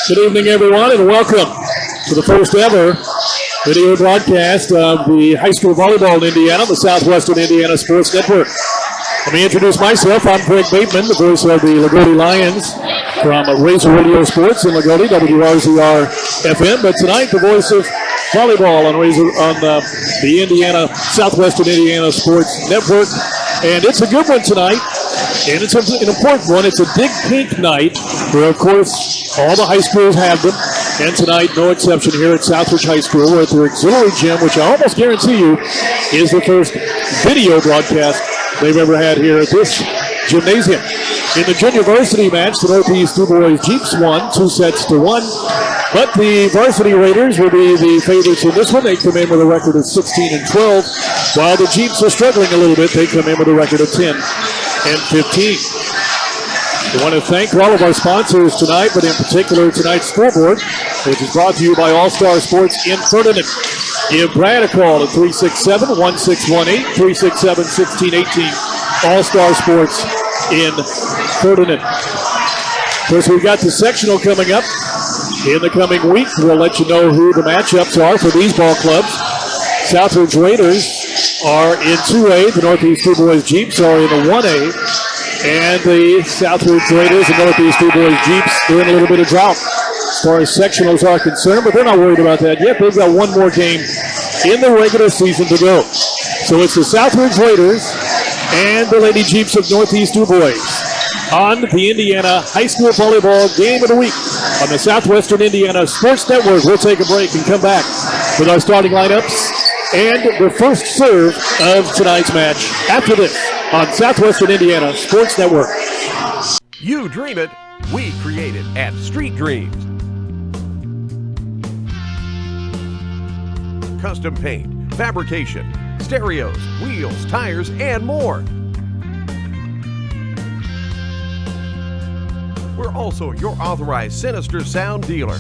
Good evening, everyone, and welcome to the first ever video broadcast of the high school volleyball in Indiana, the Southwestern Indiana Sports Network. Let me introduce myself. I'm Greg Bateman, the voice of the Lagodi Lions from Razor Radio Sports in Lagodi, WRZR FM. But tonight, the voice of volleyball on the Indiana Southwestern Indiana Sports Network. And it's a good one tonight, and it's an important one. It's a Dig Pink night, where, of course, all the high schools have them. And tonight, no exception here at Southridge High School. We're at their auxiliary gym, which I almost guarantee you is the first video broadcast they've ever had here at this gymnasium. In the junior varsity match, the Northeast Dubois Jeeps won 2-1. But the varsity Raiders will be the favorites in this one. They come in with a record of 16-12. While the Jeeps are struggling a little bit, they come in with a record of 10-15. We want to thank all of our sponsors tonight, but in particular tonight's scoreboard, which is brought to you by All-Star Sports in Ferdinand. Give Brad a call at 367-1618, 367-1618. All-Star Sports in Ferdinand. Of course, we've got the sectional coming up in the coming week. We'll let you know who the matchups are for these ball clubs. Southridge Raiders are in 2A. The Northeast Dubois Jeeps are in the 1A. And the Southridge Raiders and Northeast Dubois Jeeps are in a little bit of drought as far as sectionals are concerned, but they're not worried about that yet. They've got one more game in the regular season to go. So it's the Southridge Raiders and the Lady Jeeps of Northeast Dubois on the Indiana High School Volleyball Game of the Week on the Southwestern Indiana Sports Network. We'll take a break and come back with our starting lineups and the first serve of tonight's match after this on Southwestern Indiana Sports Network. You dream it, we create it at Street Dreams. Custom paint, fabrication, stereos, wheels, tires, and more. We're also your authorized Sinister Sound dealer.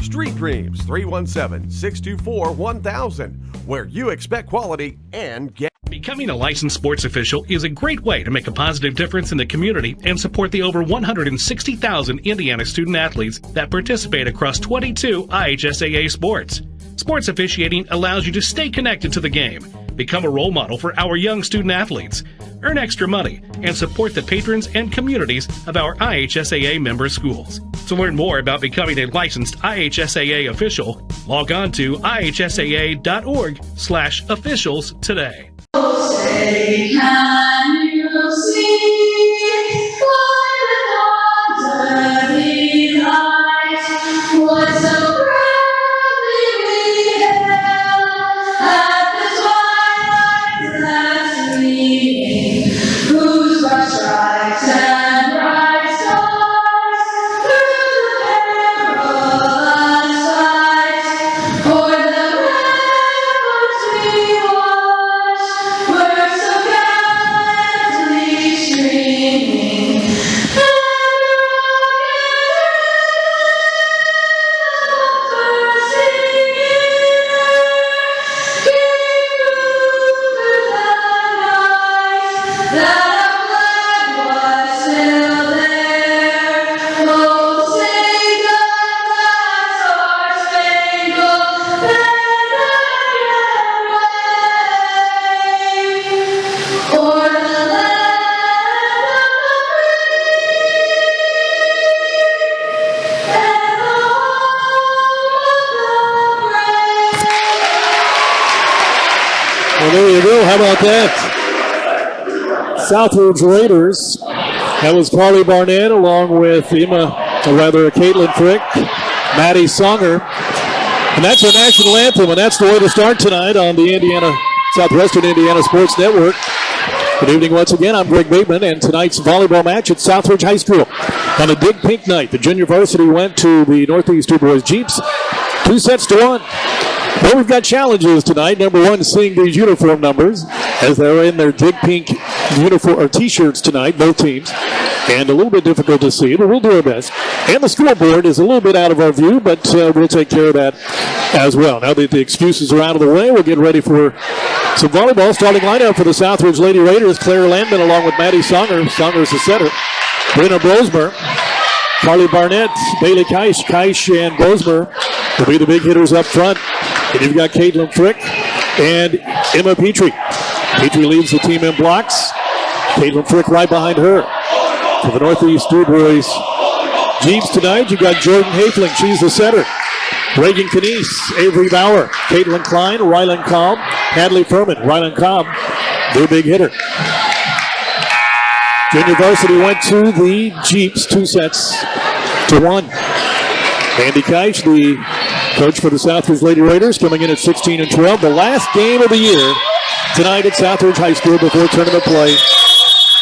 Street Dreams, 317-624-1000, where you expect quality and get. Becoming a licensed sports official is a great way to make a positive difference in the community and support the over 160,000 Indiana student athletes that participate across 22 IHSAA sports. Sports officiating allows you to stay connected to the game, become a role model for our young student athletes, earn extra money, and support the patrons and communities of our IHSAA member schools. To learn more about becoming a licensed IHSAA official, log on to ihsaa.org/officials today. Say, can you see under the light what so proudly we hailed at the twilight's last gleaming, whose bright stripes and bright stars through the perilous fight o'er the ramparts we watched were so gallantly streaming, and rockets bursting in gave proof through the night that our flag was still there. Oh, sing the Star-Spangled Banner yet wave o'er the land of the free and the home of the brave. Well, there you go. How about that? Southridge Raiders. That was Carly Barnett along with Caitlin Frick, Maddie Songer. And that's our national anthem, and that's the way to start tonight on the Southwestern Indiana Sports Network. Good evening once again. I'm Greg Bateman, and tonight's volleyball match at Southridge High School. On a Dig Pink night, the junior varsity went to the Northeast Dubois Jeeps 2-1. Well, we've got challenges tonight. Number one, seeing these uniform numbers as they're in their Dig Pink uniform or T-shirts tonight, both teams. And a little bit difficult to see, but we'll do our best. And the scoreboard is a little bit out of our view, but we'll take care of that as well. Now that the excuses are out of the way, we'll get ready for some volleyball. Starting lineup for the Southridge Lady Raiders, Claire Landman along with Maddie Songer. Songer's the setter. Brenna Brosmer, Carly Barnett, Bailey Keish. Keish and Brosmer will be the big hitters up front. And you've got Caitlin Frick and Emma Petrie. Petrie leads the team in blocks. Caitlin Frick right behind her. For the Northeast Dubois Jeeps tonight, you got Jordan Hafling. She's the setter. Reagan Canese, Avery Bauer, Caitlin Klein, Rylan Cobb, Hadley Furman. Rylan Cobb, their big hitter. Junior varsity went to the Jeeps 2-1. Andy Keish, the coach for the Southridge Lady Raiders, coming in at 16-12. The last game of the year tonight at Southridge High School before tournament play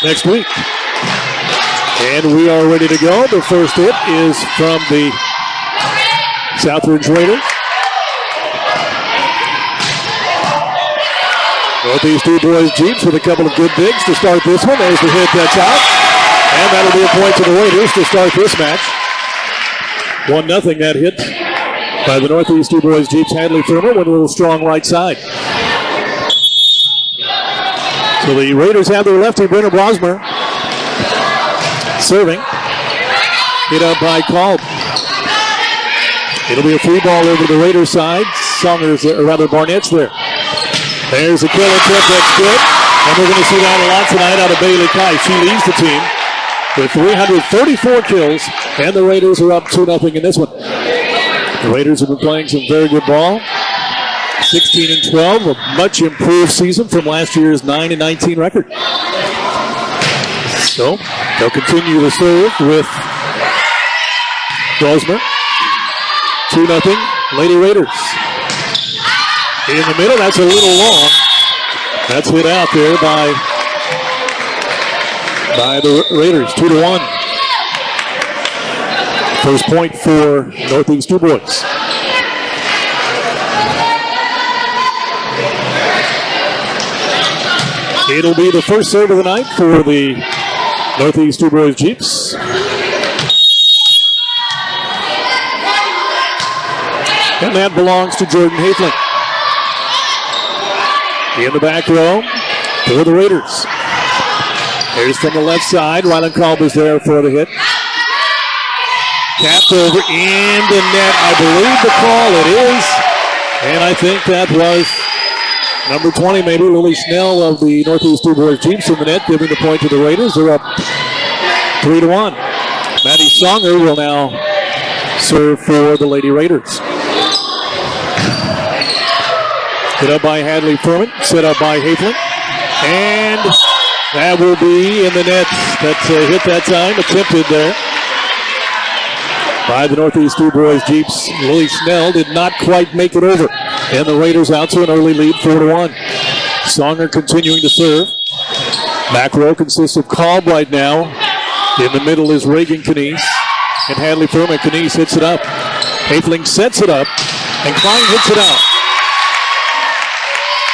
next week. And we are ready to go. The first hit is from the Southridge Raiders. Northeast Dubois Jeeps with a couple of good digs to start this one. There's the hit that's out. And that'll be a point to the Raiders to start this match. 1-0 that hit by the Northeast Dubois Jeeps. Hadley Furman went a little strong right side. So the Raiders have their lefty, Brenna Brosmer, serving. Hit up by Kolb. It'll be a free ball over to the Raiders side. Barnett's there. There's a killer tip that's good. And we're going to see that a lot tonight out of Bailey Kai. She leads the team with 334 kills. And the Raiders are up 2-0 in this one. The Raiders have been playing some very good ball. 16-12, a much improved season from last year's 9-19 record. So they'll continue to serve with Brosmer. 2-0 Lady Raiders. In the middle, that's a little long. That's hit out there by the Raiders. 2-1. First point for Northeast Dubois. It'll be the first serve of the night for the Northeast Dubois Jeeps. And that belongs to Jordan Hafling. In the back row for the Raiders. Here's from the left side. Rylan Kolb is there for the hit. Capped over in the net. I believe the call it is. And I think that was number 20, maybe Lily Snell of the Northeast Dubois Jeeps in the net, giving the point to the Raiders. They're up 3-1. Maddie Songer will now serve for the Lady Raiders. Hit up by Hadley Furman, set up by Hafling. And that will be in the net. That's a hit that time, attempted there by the Northeast Dubois Jeeps. Lily Snell did not quite make it over. And the Raiders out to an early lead, 4-1. Songer continuing to serve. Back row consists of Kolb right now. In the middle is Reagan Canese and Hadley Furman. Canese hits it up. Hafling sets it up, and Klein hits it out.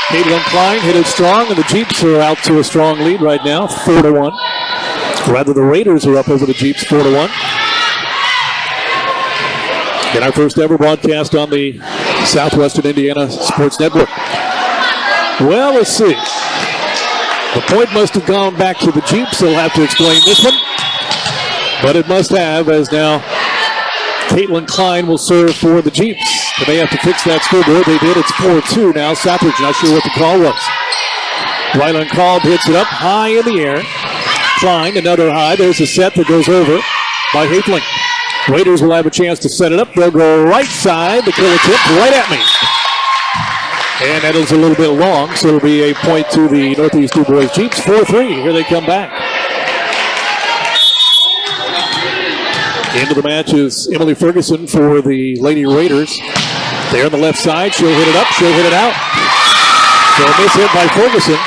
Caitlin Klein hit it strong, and the Jeeps are out to a strong lead right now, 4-1. Rather, the Raiders are up over the Jeeps, 4-1. In our first ever broadcast on the Southwestern Indiana Sports Network. Well, let's see. The point must have gone back to the Jeeps. They'll have to explain this one. But it must have, as now Caitlin Klein will serve for the Jeeps. But they have to fix that scoreboard. They did. It's 4-2 now. Southridge not sure what the call was. Rylan Kolb hits it up high in the air. Klein, another high. There's a set that goes over by Hafling. Raiders will have a chance to set it up. They'll go right side. The killer tip right at me. And that is a little bit long, so it'll be a point to the Northeast Dubois Jeeps. 4-3. Here they come back. Into the match is Emily Ferguson for the Lady Raiders. There on the left side. She'll hit it up. She'll hit it out. So a miss hit by Ferguson.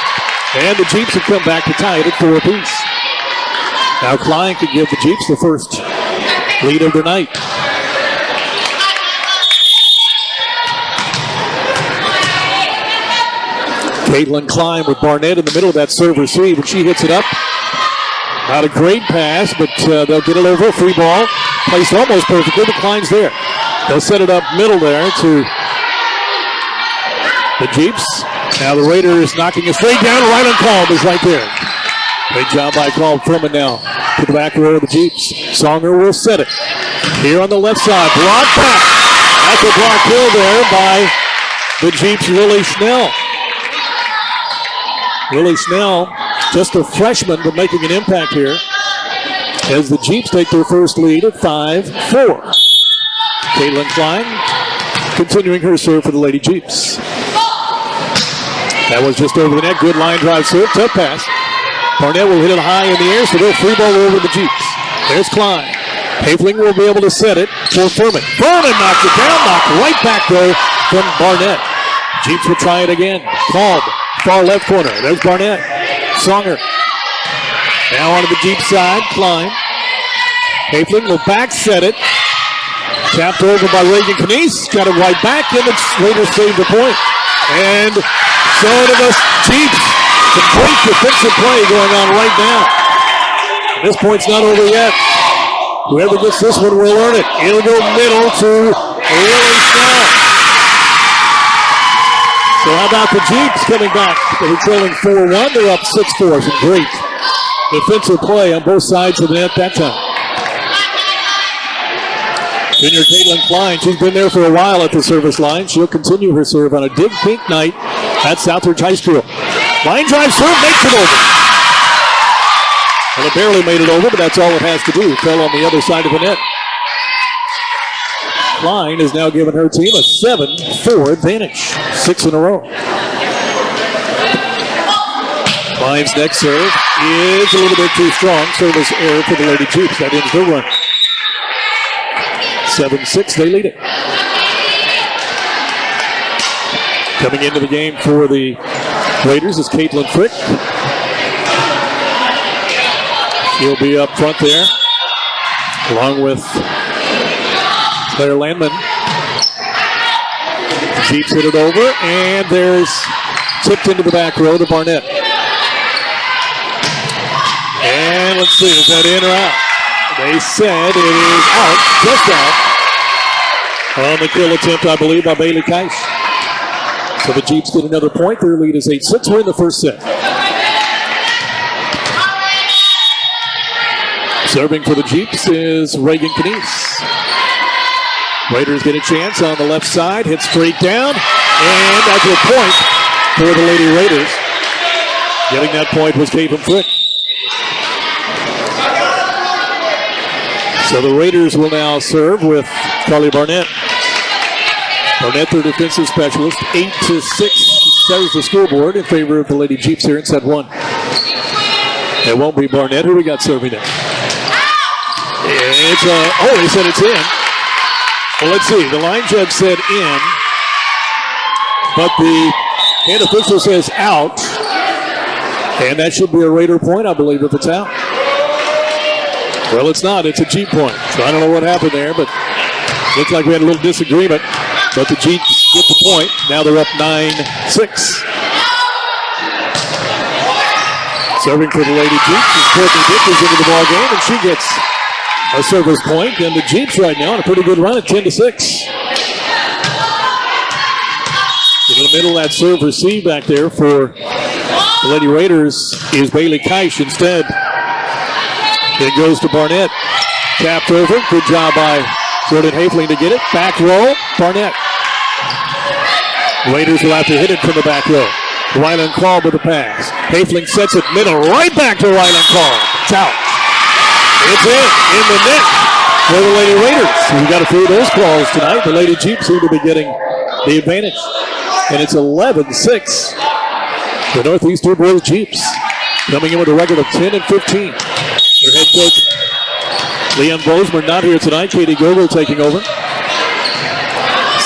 And the Jeeps have come back to tie it at 4 apiece. Now Klein can give the Jeeps the first lead of the night. Caitlin Klein with Barnett in the middle of that serve receive, and she hits it up. Not a great pass, but they'll get it over. Free ball, placed almost perfectly, but Klein's there. They'll set it up middle there to the Jeeps. Now the Raiders knocking it straight down. Rylan Kolb is right there. Great job by Kolb. Furman now to the back row of the Jeeps. Songer will set it. Here on the left side, block back. That's a block kill there by the Jeeps' Lily Snell. Lily Snell, just a freshman, but making an impact here as the Jeeps take their first lead at 5-4. Caitlin Klein continuing her serve for the Lady Jeeps. That was just over the net. Good line drive serve. Tough pass. Barnett will hit it high in the air, so they'll free ball over the Jeeps. There's Klein. Haefling will be able to set it for Furman. Furman knocks it down. Knocked right back, though, from Barnett. Jeeps will try it again. Kalb, far left corner. There's Barnett. Songer. Now onto the Jeep side. Klein. Haefling will back set it. Tapped over by Reagan Knies. Got it right back, and the Raiders save the point. And so to the Jeeps. Complete defensive play going on right now. This point's not over yet. Whoever gets this one will earn it. It'll go middle to Lily Snell. So how about the Jeeps coming back? They were trailing 4-1. They're up 6-4. Some great defensive play on both sides of the net that time. Junior Caitlin Klein, she's been there for a while at the service line. She'll continue her serve on a Dig Pink night at Southridge High School. Line drive serve makes it over. Well, it barely made it over, but that's all it has to do. Fell on the other side of the net. Klein has now given her team a 7-4 advantage. 6 in a row. Klein's next serve is a little bit too strong. Service error for the Lady Jeeps. That ends their run. 7-6, they lead it. Coming into the game for the Raiders is Caitlin Frick. She'll be up front there, along with Claire Landman. Jeeps hit it over, and there's tipped into the back row to Barnett. And let's see, is that in or out? They said it is out, just out. On the kill attempt, I believe, by Bailey Keish. So the Jeeps get another point. Their lead is 8-6. We're in the first set. Serving for the Jeeps is Reagan Knies. Raiders get a chance on the left side. Hit straight down. And that's a point for the Lady Raiders. Getting that point was Caitlin Frick. So the Raiders will now serve with Carly Barnett. Barnett, their defensive specialist, 8-6, says the scoreboard in favor of the Lady Jeeps here in set 1. It won't be Barnett. Who we got serving it? It's they said it's in. Well, let's see. The line judge said in, but the head official says out. And that should be a Raider point, I believe, if it's out. Well, it's not. It's a Jeep point. So I don't know what happened there, but looks like we had a little disagreement. But the Jeeps get the point. Now they're up 9-6. Serving for the Lady Jeeps is Courtney Dickers into the ball game, and she gets a service point. And the Jeeps right now on a pretty good run at 10-6. In the middle of that serve receive back there for the Lady Raiders is Bailey Keish instead. It goes to Barnett. Tapped over. Good job by Jordan Haefling to get it. Back row. Barnett. Raiders will have to hit it from the back row. Rylan Kalb with the pass. Haefling sets it middle. Right back to Rylan Kalb. It's out. It's in the net for the Lady Raiders. We've got a few of those calls tonight. The Lady Jeeps seem to be getting the advantage. And it's 11-6. The Northeast Dubois Jeeps coming in with a record of 10-15. Their head coach, Leanne Bozeman, not here tonight. Katie Gogol taking over.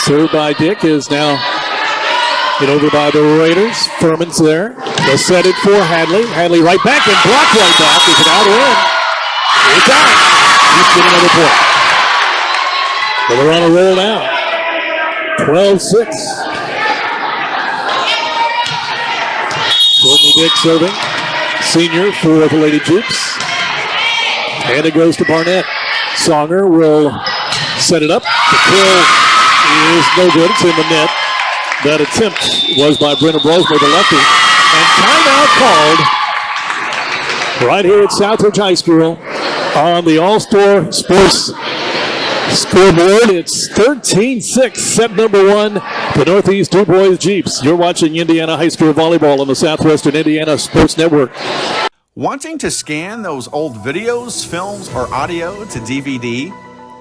Served by Dick is now hit over by the Raiders. Furman's there. They'll set it for Hadley. Hadley right back and blocked right back. Is it out or in? It's out. He's getting another point. But they're on a roll now. 12-6. Courtney Dick serving. Senior for the Lady Jeeps. And it goes to Barnett. Songer will set it up. The kill is no good. It's in the net. That attempt was by Brenna Brosmer, the lefty. And timeout called right here at Southridge High School. On the All-Star Sports scoreboard, it's 13-6, set number 1, the Northeast Dubois Jeeps. You're watching Indiana High School Volleyball on the Southwestern Indiana Sports Network. Wanting to scan those old videos, films, or audio to DVD?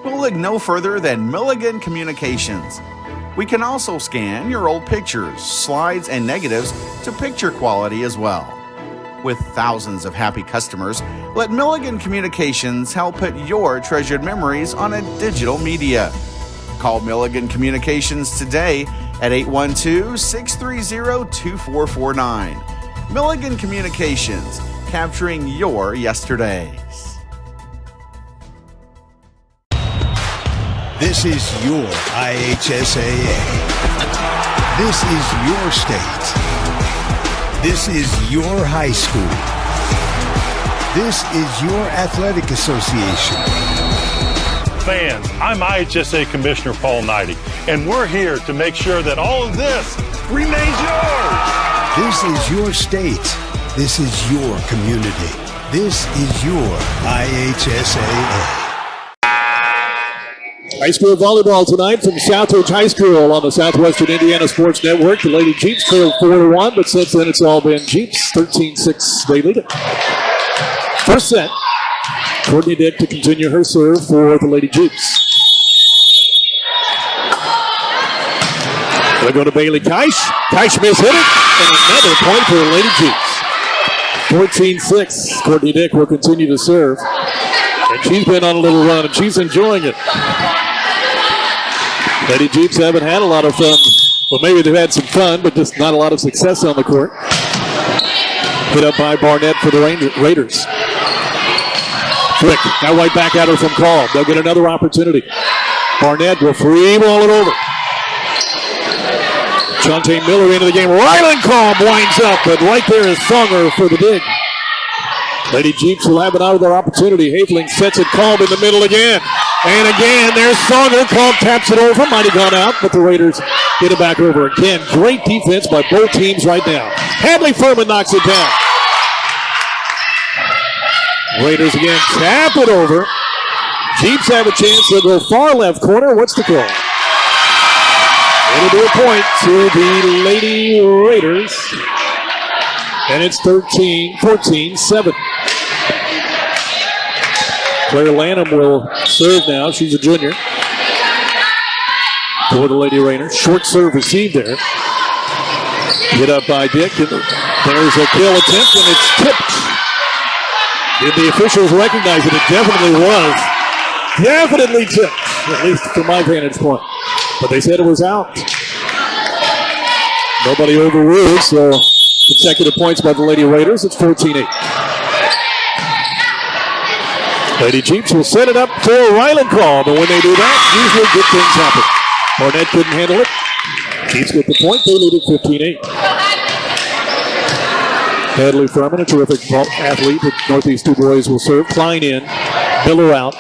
We'll look no further than Milligan Communications. We can also scan your old pictures, slides, and negatives to picture quality as well. With thousands of happy customers, let Milligan Communications help put your treasured memories on a digital media. Call Milligan Communications today at 812-630-2449. Milligan Communications, capturing your yesterdays. This is your IHSAA. This is your state. This is your high school. This is your athletic association. Fans, I'm IHSA Commissioner Paul Knighty, and we're here to make sure that all of this remains yours. This is your state. This is your community. This is your IHSAA. High school volleyball tonight from Southridge High School on the Southwestern Indiana Sports Network. The Lady Jeeps trailed 4-1, but since then it's all been Jeeps. 13-6, they lead it. First set, Courtney Dick to continue her serve for the Lady Jeeps. They'll go to Bailey Keish. Keish mishit it, and another point for the Lady Jeeps. 14-6, Courtney Dick will continue to serve. And she's been on a little run, and she's enjoying it. Lady Jeeps haven't had a lot of fun. Well, maybe they've had some fun, but just not a lot of success on the court. Hit up by Barnett for the Raiders. Frick, now right back at her from call. They'll get another opportunity. Barnett will free ball it over. Shante Miller into the game. Ryland Calm winds up, but right there is Songer for the dig. Lady Jeeps will have another opportunity. Haveling sets it Calm in the middle again. And again, there's Songer. Calm taps it over. Might have gone out, but the Raiders get it back over. Again, great defense by both teams right now. Hadley Furman knocks it down. Raiders again tap it over. Jeeps have a chance. They'll go far left corner. What's the call? It'll be a point to the Lady Raiders. And it's 14-7. Claire Lanham will serve now. She's a junior. For the Lady Raiders. Short serve received there. Hit up by Dick. And there's a kill attempt, and it's tipped. Did the officials recognize it? It definitely was. Definitely tipped, at least from my vantage point. But they said it was out. Nobody overruled, so consecutive points by the Lady Raiders. It's 14-8. Lady Jeeps will set it up for Ryland Call, but when they do that, usually good things happen. Barnett couldn't handle it. Jeeps get the point. They lead it 15-8. Hadley Furman, a terrific athlete at Northeast Dubois, will serve. Klein in. Miller out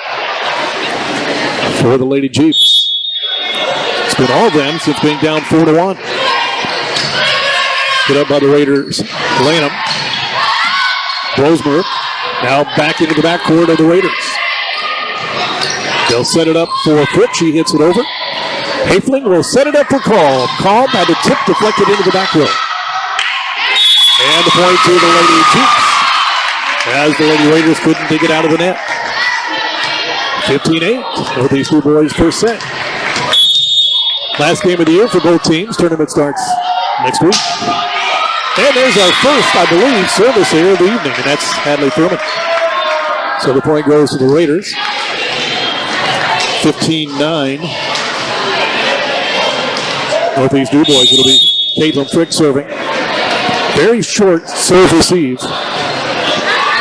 for the Lady Jeeps. It's been all of them since being down 4-1. Get up by the Raiders. Lanham. Brosmer now back into the backcourt of the Raiders. They'll set it up for Frick. She hits it over. Haefling will set it up for Calm. Calm had the tip deflected into the back row. And the point to the Lady Jeeps as the Lady Raiders couldn't dig it out of the net. 15-8. Northeast Dubois' first set. Last game of the year for both teams. Tournament starts next week. And there's our first, I believe, service here of the evening, and that's Hadley Furman. So the point goes to the Raiders. 15-9. Northeast Dubois. It'll be Caitlin Frick serving. Very short serve receive.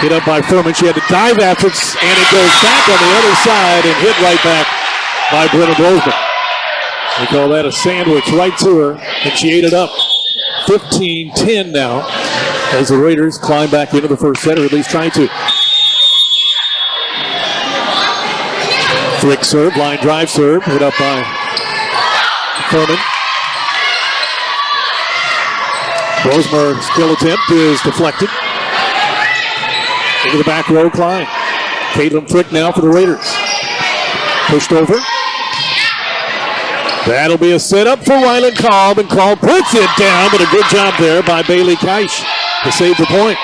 Hit up by Furman. She had to dive after it, and it goes back on the other side and hit right back by Brenna Brosman. We call that a sandwich right to her, and she ate it up. 15-10 now as the Raiders climb back into the first set, or at least trying to. Frick serve, line drive serve, hit up by Furman. Brosmer's skill attempt is deflected. Into the back row, Klein. Caitlin Frick now for the Raiders. Pushed over. That'll be a setup for Rylan Cobb, and Cobb puts it down, but a good job there by Bailey Keish to save the point.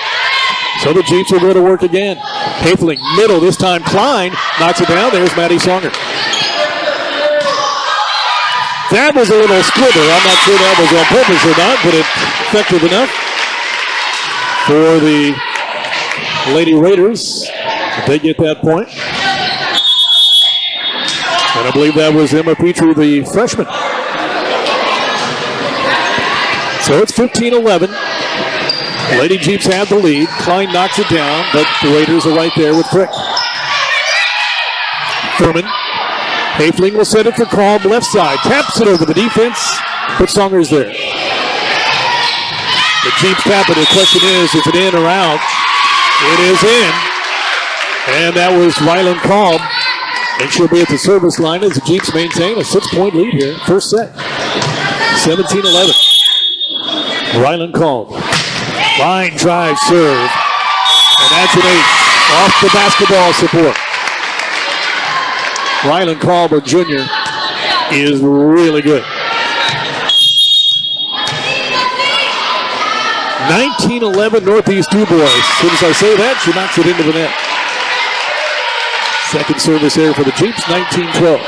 So the Jeeps will go to work again. Hafling middle, this time Klein knocks it down. There's Maddie Songer. That was a little squibber. I'm not sure that was on purpose or not, but it's effective enough for the Lady Raiders. They get that point. And I believe that was Emma Petrie, the freshman. So it's 15-11. Lady Jeeps have the lead. Klein knocks it down, but the Raiders are right there with Frick. Furman. Hafling will set it for Cobb, left side. Taps it over the defense, but Songer's there. The Jeeps tap it. The question is it in or out? It is in. And that was Rylan Cobb. And she'll be at the service line as the Jeeps maintain a 6-point lead here. First set. 17-11. Rylan Cobb. Line drive serve. And that's an ace. Off the basketball support. Rylan Cobb, a junior, is really good. 19-11 Northeast Dubois. As soon as I say that, she knocks it into the net. Second service here for the Jeeps, 19-12.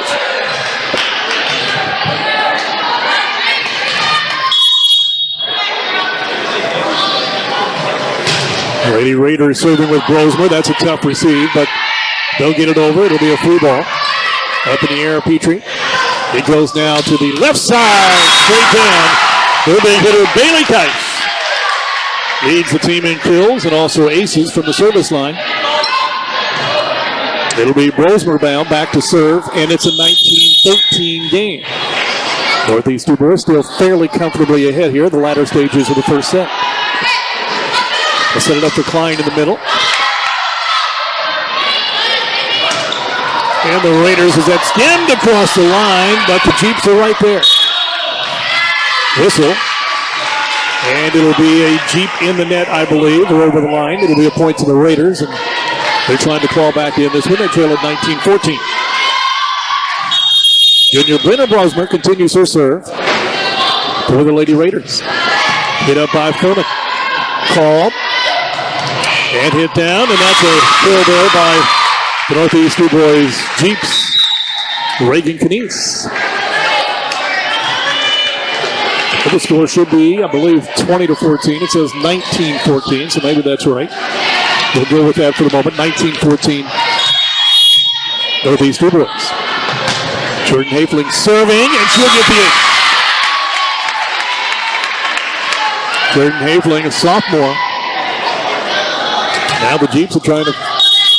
Lady Raiders serving with Brosmer. That's a tough receive, but they'll get it over. It'll be a free ball. Up in the air, Petrie. It goes now to the left side, straight down. The big hitter, Bailey Keish. Leads the team in kills and also aces from the service line. It'll be Brosmer bound back to serve, and it's a 19-13 game. Northeast Dubois still fairly comfortably ahead here, the latter stages of the first set. They'll set it up for Klein in the middle. And the Raiders is that skimmed across the line, but the Jeeps are right there. Whistle. And it'll be a Jeep in the net, I believe, or over the line. It'll be a point to the Raiders, and they're trying to claw back in this one. They trail at 19-14. Junior Brenna Brosmer continues her serve for the Lady Raiders. Hit up by Furman. Call. And hit down, and that's a kill there by the Northeast Dubois Jeeps. Reagan Canese. The score should be, I believe, 20-14. It says 19-14, so maybe that's right. We'll go with that for the moment. 19-14. Northeast Dubois. Jordan Hafling serving, and she'll get the eight. Jordan Hafling, a sophomore. Now the Jeeps are trying to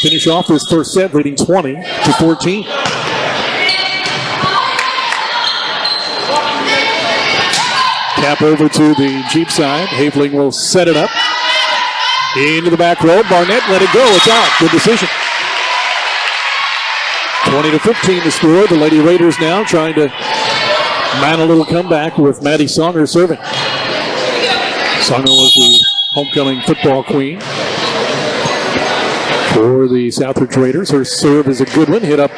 finish off this first set, leading 20-14. Tap over to the Jeep side. Hafling will set it up. Into the back row. Barnett let it go. It's out. Good decision. 20-15 to score. The Lady Raiders now trying to mount a little comeback with Maddie Songer serving. Songer was the homecoming football queen for the Southridge Raiders. Her serve is a good one. Hit up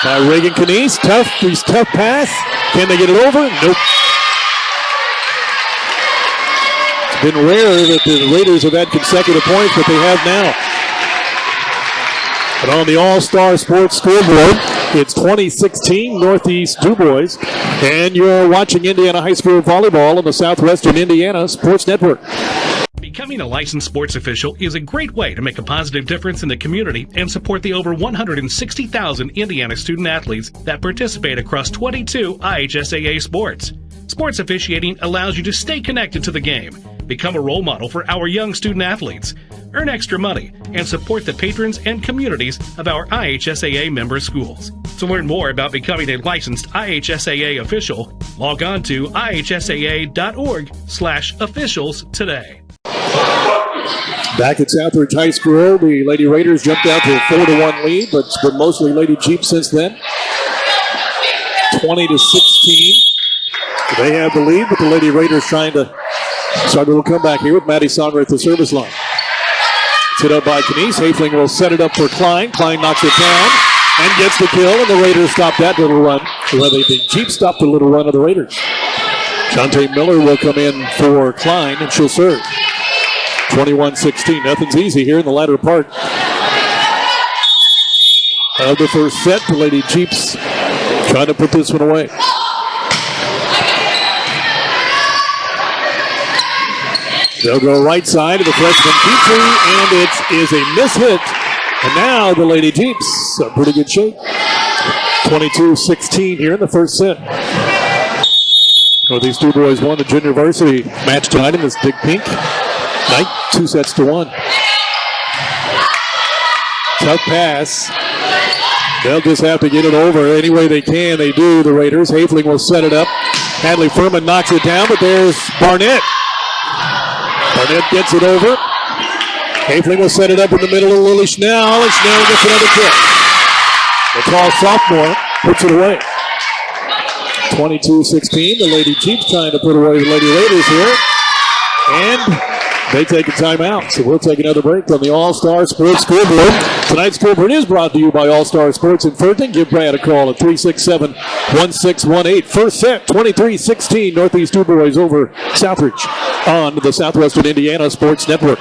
by Reagan Canese. Tough pass. Can they get it over? Nope. Been rare that the Raiders have had consecutive points, but they have now. But on the All-Star Sports scoreboard, it's 2016 Northeast Dubois, and you're watching Indiana High School Volleyball on the Southwestern Indiana Sports Network. Becoming a licensed sports official is a great way to make a positive difference in the community and support the over 160,000 Indiana student athletes that participate across 22 IHSAA sports. Sports officiating allows you to stay connected to the game, become a role model for our young student athletes, earn extra money, and support the patrons and communities of our IHSAA member schools. To learn more about becoming a licensed IHSAA official, log on to ihsaa.org/officials today. Back at Southridge High School, the Lady Raiders jumped out to a 4-1 lead, but it's been mostly Lady Jeep since then. 20-16. They have the lead, but the Lady Raiders trying to start a little comeback here with Maddie Songer at the service line. Hit up by Knies. Hafling will set it up for Klein. Klein knocks it down and gets the kill, and the Raiders stop that little run. Well, the Jeep stopped the little run of the Raiders. Shante Miller will come in for Klein, and she'll serve. 21-16. Nothing's easy here in the latter part of the first set. The Lady Jeeps trying to put this one away. They'll go right side of the freshman Petrie, and it is a miss hit. And now the Lady Jeeps are in pretty good shape. 22-16 here in the first set. These Dubois won the junior varsity match tonight in this big pink night, 2-1. Tough pass. They'll just have to get it over any way they can. They do, the Raiders. Hafling will set it up. Hadley Furman knocks it down, but there's Barnett. Barnett gets it over. Hafling will set it up in the middle of Lily Schnell, and Schnell gets another kick. The tall sophomore puts it away. 22-16. The Lady Jeeps trying to put away the Lady Raiders here. And they take a timeout. So we'll take another break on the All-Star Sports Scoreboard. Tonight's scoreboard is brought to you by All-Star Sports in Fulton. Give Brad a call at 367-1618. First set, 23-16. Northeast Dubois over Southridge on the Southwestern Indiana Sports Network.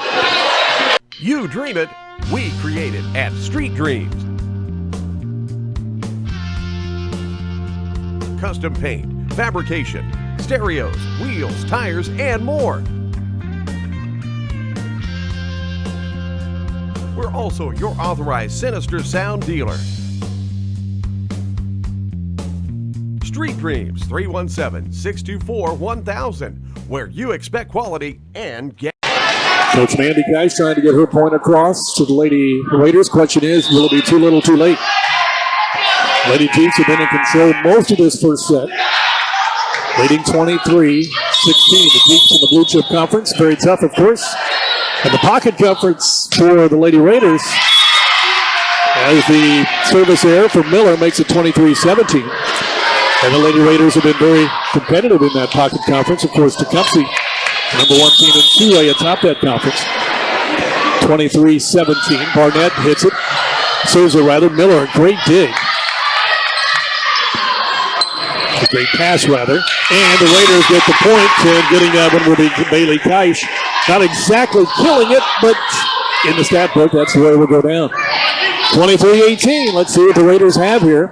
You dream it, we create it at Street Dreams. Custom paint, fabrication, stereos, wheels, tires, and more. We're also your authorized Sinister Sound dealer. Street Dreams, 317-624-1000, where you expect quality and get. Coach Mandy Geist trying to get her point across to the Lady Raiders. Question is, will it be too little too late? Lady Jeeps have been in control most of this first set, leading 23-16. The Jeeps in the Blue Chip Conference, very tough, of course. And the Pocket Conference for the Lady Raiders, as the service error from Miller makes it 23-17. And the Lady Raiders have been very competitive in that Pocket Conference. Of course, Tecumseh, number one team in 2A atop that conference. 23-17. Barnett hits it. Serves it rather. Miller, a great dig. A great pass, rather. And the Raiders get the point, and getting that one will be Bailey Keish. Not exactly killing it, but in the stat book, that's the way it will go down. 23-18. Let's see what the Raiders have here.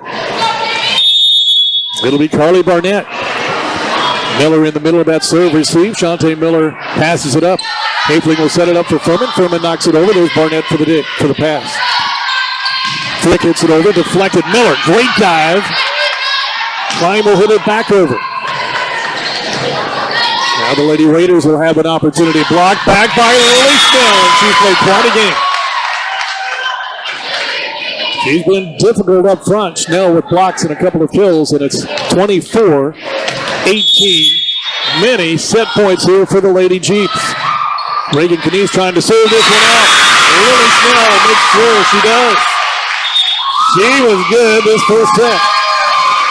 It'll be Carly Barnett. Miller in the middle of that serve receive. Shante Miller passes it up. Hafling will set it up for Furman. Furman knocks it over. There's Barnett for the pass. Flick hits it over. Deflected. Miller, great dive. Klein will hit it back over. Now the Lady Raiders will have an opportunity. Blocked back by Lily Schnell, and she's played quite a game. She's been difficult up front. Schnell with blocks and a couple of kills, and it's 24-18. Many set points here for the Lady Jeeps. Reagan Knies trying to serve this one out. Lily Schnell makes sure she does. She was good this first set.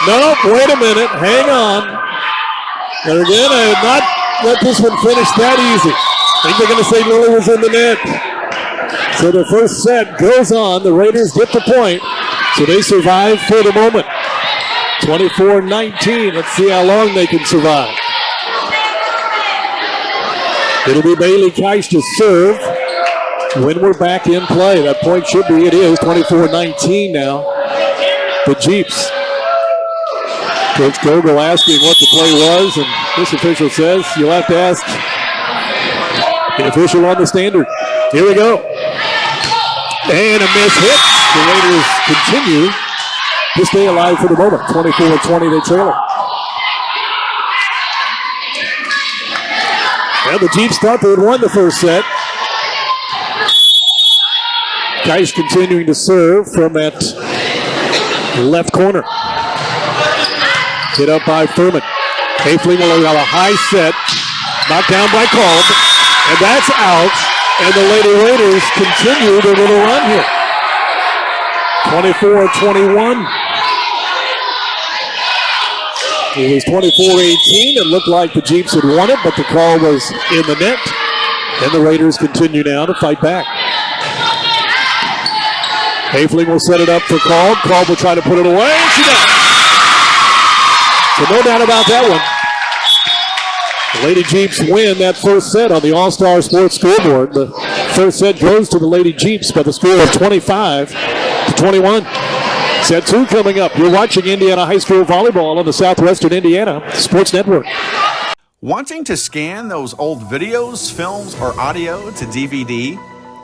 Nope, wait a minute. Hang on. They're going to not let this one finish that easy. I think they're going to say Lily was in the net. So the first set goes on. The Raiders get the point. So they survive for the moment. 24-19. Let's see how long they can survive. It'll be Bailey Keish to serve when we're back in play. That point should be, it is, 24-19 now. The Jeeps. Coach Gogol asking what the play was, and this official says you'll have to ask the official on the standard. Here we go. And a miss hit. The Raiders continue to stay alive for the moment. 24-20, they trail it. And the Jeeps thought they had won the first set. Keish continuing to serve from that left corner. Hit up by Furman. Hafling will have a high set. Knocked down by Kolb. And that's out. And the Lady Raiders continue their little run here. 24-21. It was 24-18. It looked like the Jeeps had won it, but the call was in the net. And the Raiders continue now to fight back. Hayfling will set it up for Kalb. Kalb will try to put it away, and she does. So no doubt about that one. The Lady Jeeps win that first set on the All-Star Sports scoreboard. The first set goes to the Lady Jeeps by the score of 25-21. Set 2 coming up. You're watching Indiana High School Volleyball on the Southwestern Indiana Sports Network. Wanting to scan those old videos, films, or audio to DVD?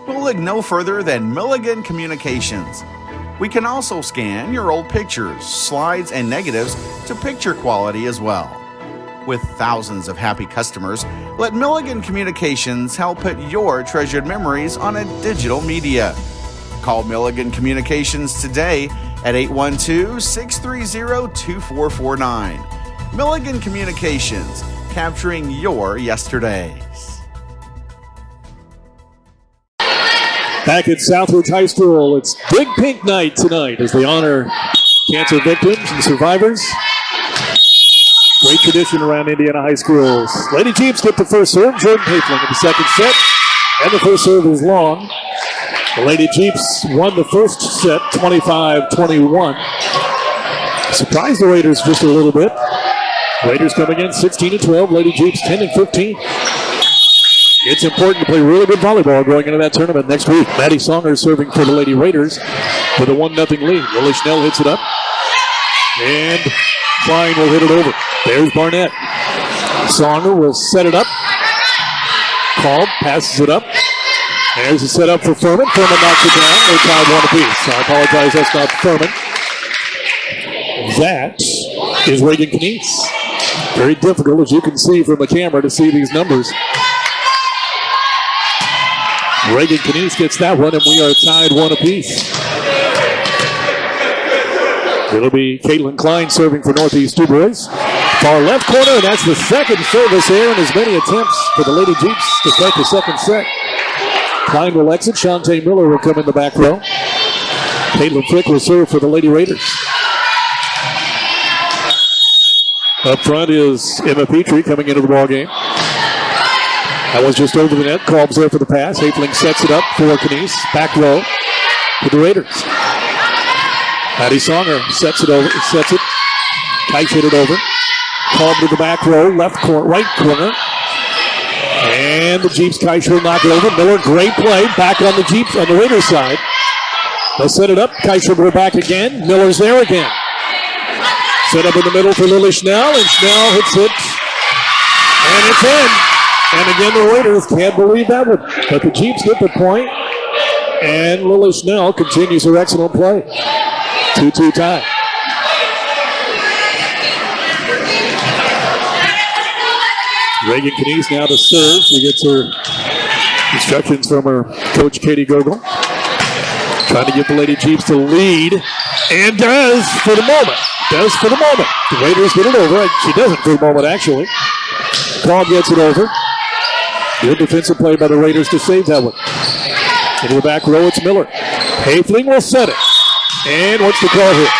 We'll look no further than Milligan Communications. We can also scan your old pictures, slides, and negatives to picture quality as well. With thousands of happy customers, let Milligan Communications help put your treasured memories on a digital media. Call Milligan Communications today at 812-630-2449. Milligan Communications, capturing your yesterdays. Back at Southridge High School, it's Big Pink Night tonight as they honor cancer victims and survivors. Great tradition around Indiana high schools. Lady Jeeps get the first serve. Jordan Hayfling in the second set. And the first serve is long. The Lady Jeeps won the first set 25-21. Surprised the Raiders just a little bit. Raiders coming in 16-12. Lady Jeeps 10-15. It's important to play really good volleyball going into that tournament next week. Maddie Songer serving for the Lady Raiders with a 1-0 lead. Lily Schnell hits it up. And Klein will hit it over. There's Barnett. Songer will set it up. Kalb passes it up. There's a setup for Furman. Furman knocks it down. They're tied 1 apiece. I apologize, that's not Furman. That is Reagan Knies. Very difficult, as you can see from the camera, to see these numbers. Reagan Knies gets that one, and we are tied 1 apiece. It'll be Caitlin Klein serving for Northeast Dubois. Far left corner, and that's the second service here in as many attempts for the Lady Jeeps to start the second set. Klein will exit. Shantae Miller will come in the back row. Caitlin Frick will serve for the Lady Raiders. Up front is Emma Petrie coming into the ballgame. That was just over the net. Kalb's there for the pass. Hayfling sets it up for Knies. Back row to the Raiders. Maddie Songer sets it over. Sets it. Kite hit it over. Kalb to the back row. Left corner. Right corner. And the Jeeps Kite will knock it over. Miller, great play. Back on the Jeeps on the Raiders side. They'll set it up. Kite will go back again. Miller's there again. Set up in the middle for Lily Schnell. And Schnell hits it. And it's in. And again, the Raiders can't believe that one. But the Jeeps get the point. And Lily Schnell continues her excellent play. 2-2 tie. Reagan Knies now to serve. She gets her instructions from her coach, Katie Gogol. Trying to get the Lady Jeeps to lead. And does for the moment. Does for the moment. The Raiders get it over. She doesn't for the moment, actually. Kalb gets it over. Good defensive play by the Raiders to save that one. Into the back row, it's Miller. Hayfling will set it. And what's the call here?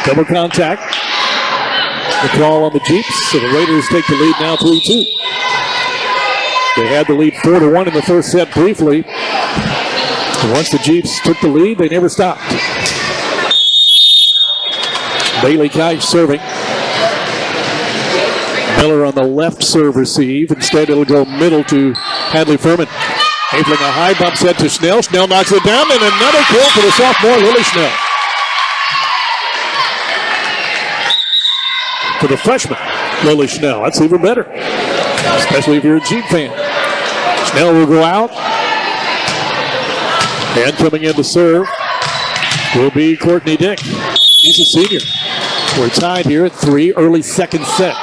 Double contact. The call on the Jeeps. So the Raiders take the lead now 3-2. They had the lead 4-1 in the first set briefly. And once the Jeeps took the lead, they never stopped. Bailey Kite serving. Miller on the left serve receive. Instead, it'll go middle to Hadley Furman. Hayfling a high bump set to Schnell. Schnell knocks it down, and another kill for the sophomore Lily Schnell. For the freshman, Lily Schnell. That's even better, especially if you're a Jeep fan. Schnell will go out. And coming in to serve will be Courtney Dick. He's a senior. We're tied here at 3, early second set.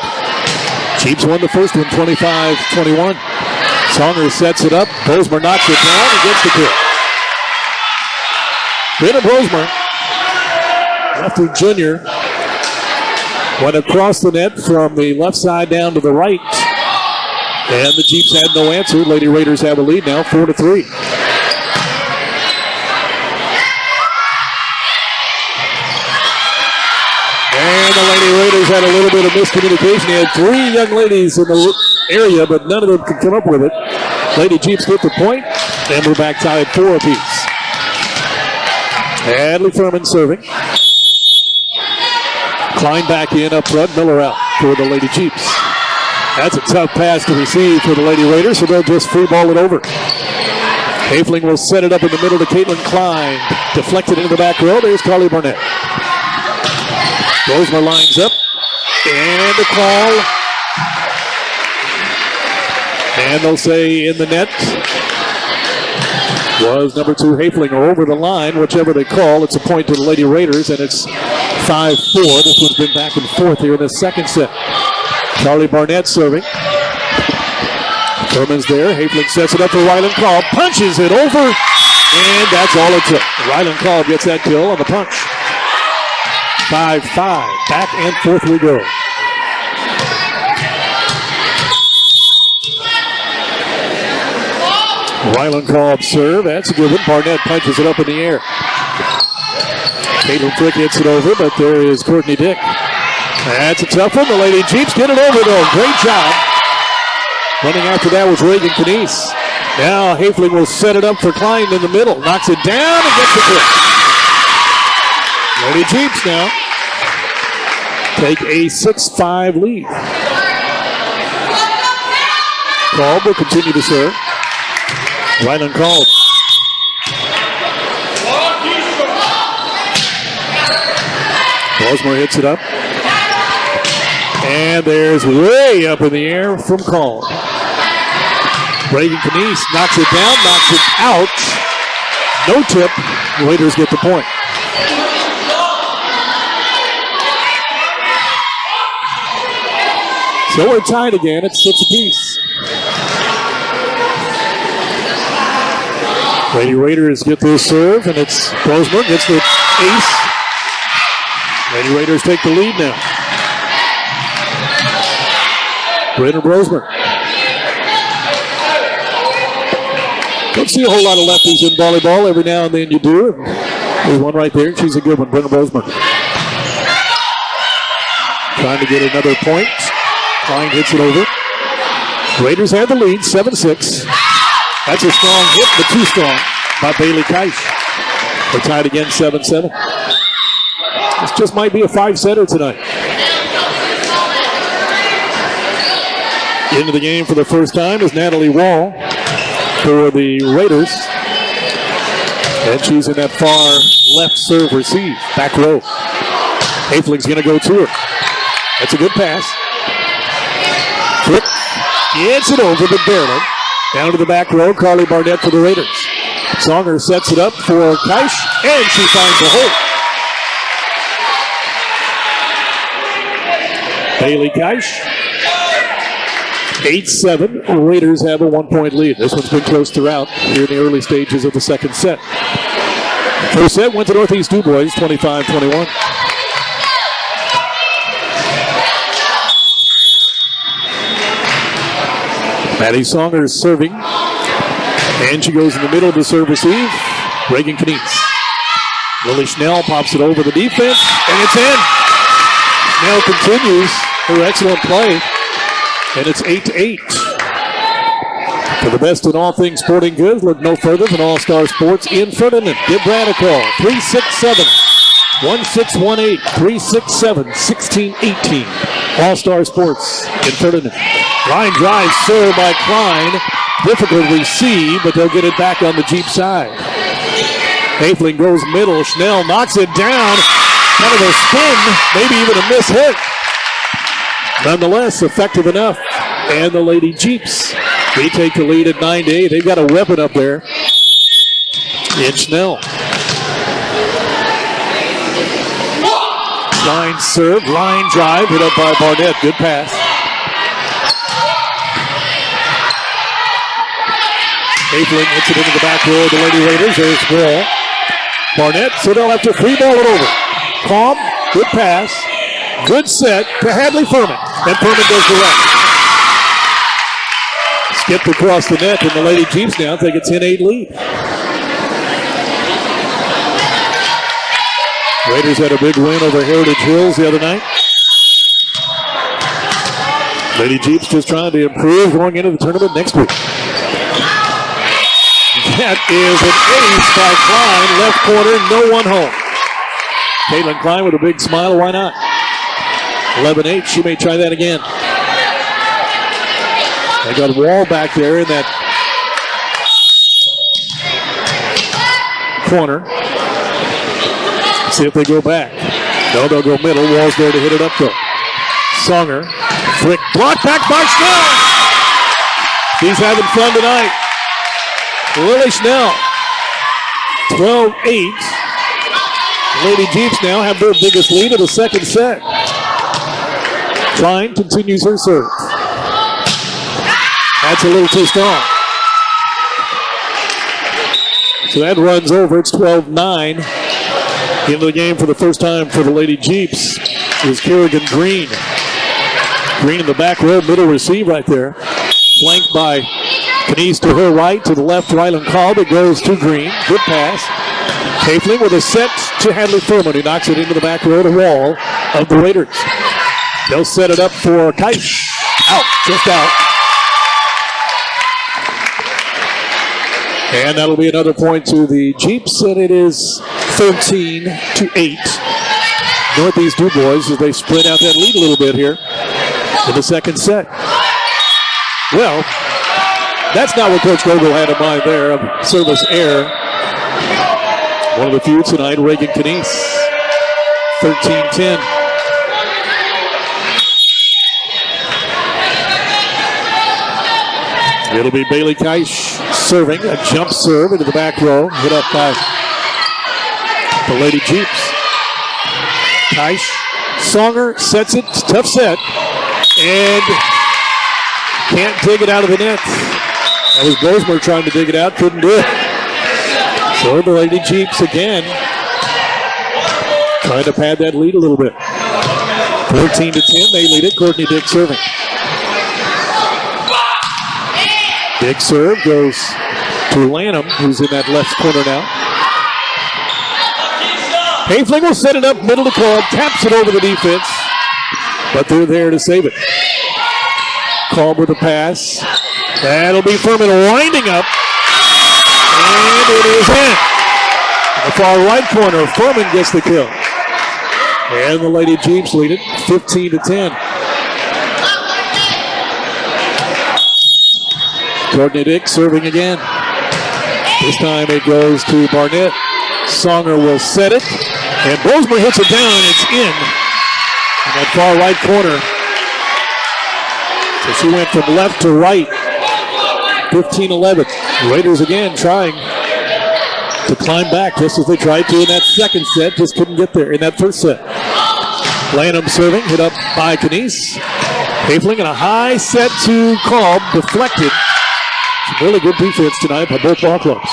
Jeeps won the first one, 25-21. Songer sets it up. Brosmer knocks it down and gets the kill. Brandon Brosmer, lefty junior, went across the net from the left side down to the right. And the Jeeps had no answer. Lady Raiders have a lead now, 4-3. And the Lady Raiders had a little bit of miscommunication. They had 3 young ladies in the area, but none of them could come up with it. Lady Jeeps get the point, and we're back tied 4 apiece. Hadley Furman serving. Klein back in up front. Miller out for the Lady Jeeps. That's a tough pass to receive for the Lady Raiders, so they'll just free ball it over. Hafling will set it up in the middle to Caitlin Klein. Deflected into the back row. There's Carly Barnett. Rosemar lines up. And a call. And they'll say in the net was number 2 Hafling, or over the line, whichever they call. It's a point to the Lady Raiders, and it's 5-4. This one's been back and forth here in the second set. Carly Barnett serving. Furman's there. Hafling sets it up for Rylan Call. Punches it over. And that's all it took. Rylan Call gets that kill on the punch. 5-5. Back and forth we go. Rylan Call serve. That's a good one. Barnett punches it up in the air. Caitlin Frick hits it over, but there is Courtney Dick. That's a tough one. The Lady Jeeps get it over, though. Great job. Running after that was Reagan Canese. Now Hafling will set it up for Klein in the middle. Knocks it down and gets the kick. Lady Jeeps now take a 6-5 lead. Kolb will continue to serve. Rylan Kolb. Rosemar hits it up. And there's way up in the air from Kolb. Reagan Canese knocks it down, knocks it out. No tip. Raiders get the point. So we're tied again at 6 apiece. Lady Raiders get their serve, and it's Rosemar gets the ace. Lady Raiders take the lead now. Brennan Rosemar. Don't see a whole lot of lefties in volleyball. Every now and then you do. There's one right there. She's a good one, Brennan Rosemar. Trying to get another point. Klein hits it over. Raiders have the lead, 7-6. That's a strong hit, but too strong by Bailey Keish. They're tied again, 7-7. This just might be a 5-setter tonight. Into the game for the first time is Natalie Wall for the Raiders. And she's in that far left serve receive, back row. Hafling's going to go to her. That's a good pass. Frick gets it over, but barely. Down to the back row, Carly Barnett for the Raiders. Songer sets it up for Keish, and she finds the hole. Bailey Keish. 8-7. Raiders have a 1-point lead. This one's been close throughout here in the early stages of the second set. First set went to Northeast Dubois, 25-21. Maddie Songer is serving. And she goes in the middle to serve receive. Reagan Canese. Lily Schnell pops it over the defense, and it's in. Schnell continues her excellent play. And it's 8-8. For the best in all things sporting goods, look no further than All-Star Sports in Ferdinand. Give Brad a call, 367-1618, 367-1618. All-Star Sports in Ferdinand. Line drive served by Klein. Difficult to receive, but they'll get it back on the Jeep side. Hafling goes middle. Schnell knocks it down. Kind of a spin, maybe even a miss hit. Nonetheless, effective enough. And the Lady Jeeps, they take the lead at 9-8. They've got a weapon up there in Schnell. Line serve, line drive, hit up by Barnett. Good pass. Hafling hits it into the back row of the Lady Raiders. There's Wall. Barnett, so they'll have to free ball it over. Calm, good pass. Good set to Hadley Furman. And Furman does the rest. Skipped across the net, and the Lady Jeeps now take a 10-8 lead. Raiders had a big win over Heritage Hills the other night. Lady Jeeps just trying to improve going into the tournament next week. That is an ace by Klein. Left corner, no one home. Caitlin Klein with a big smile. Why not? 11-8. She may try that again. They got Wall back there in that corner. See if they go back. No, they'll go middle. Wall's there to hit it up though. Songer. Flick. Blocked back by Schnell. She's having fun tonight. Lily Schnell. 12-8. Lady Jeeps now have their biggest lead of the second set. Klein continues her serve. That's a little too strong. So that runs over. It's 12-9. Into the game for the first time for the Lady Jeeps is Kerrigan Green. Green in the back row, middle receive right there. Flanked by Kenise to her right, to the left, Rylan Kalb. It goes to Green. Good pass. Kafling with a set to Hadley Furman, who knocks it into the back row, the wall of the Raiders. They'll set it up for Keish. Out, just out. And that'll be another point to the Jeeps, and it is 13-8. Northeast Dubois as they spread out that lead a little bit here in the second set. Well, that's not what Coach Vogel had in mind there. A service error. One of the few tonight, Reagan Kenise. 13-10. It'll be Bailey Keish serving, a jump serve into the back row, hit up by the Lady Jeeps. Keish, Songer sets it, tough set, and can't dig it out of the net. That was Bosmer trying to dig it out, couldn't do it. So the Lady Jeeps again, trying to pad that lead a little bit. 14-10, they lead it. Courtney Dick serving. Big serve goes to Lanham, who's in that left corner now. Hayfling will set it up middle to Cobb, taps it over the defense, but they're there to save it. Cobb with a pass. That'll be Furman winding up, and it is in. In the far right corner, Furman gets the kill. And the Lady Jeeps lead it 15-10. Courtney Dick serving again. This time it goes to Barnett. Songer will set it. And Bosmer hits it down, and it's in that far right corner. So she went from left to right. 15-11. Raiders again trying to climb back just as they tried to in that second set. Just couldn't get there in that first set. Lanham serving, hit up by Kenise. Hayfling and a high set to Cobb, deflected. Some really good defense tonight by both ball clubs.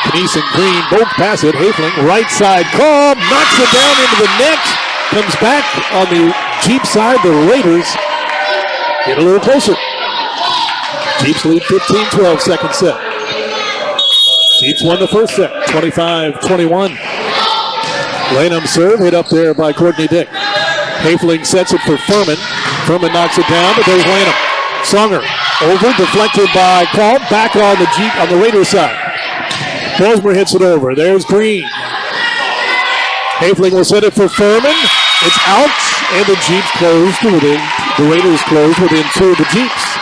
Kenise and Green both pass it. Hayfling, right side. Cobb knocks it down into the net. Comes back on the Jeep side. The Raiders get a little closer. Jeeps lead 15-12 second set. Jeeps won the first set, 25-21. Lanham serve, hit up there by Courtney Dick. Hayfling sets it for Furman. Furman knocks it down, but there's Lanham. Songer over, deflected by Paul. Back on the Jeep on the Raiders side. Bosmer hits it over. There's Green. Hayfling will set it for Furman. It's out, and the Jeeps closed within. The Raiders closed within two of the Jeeps.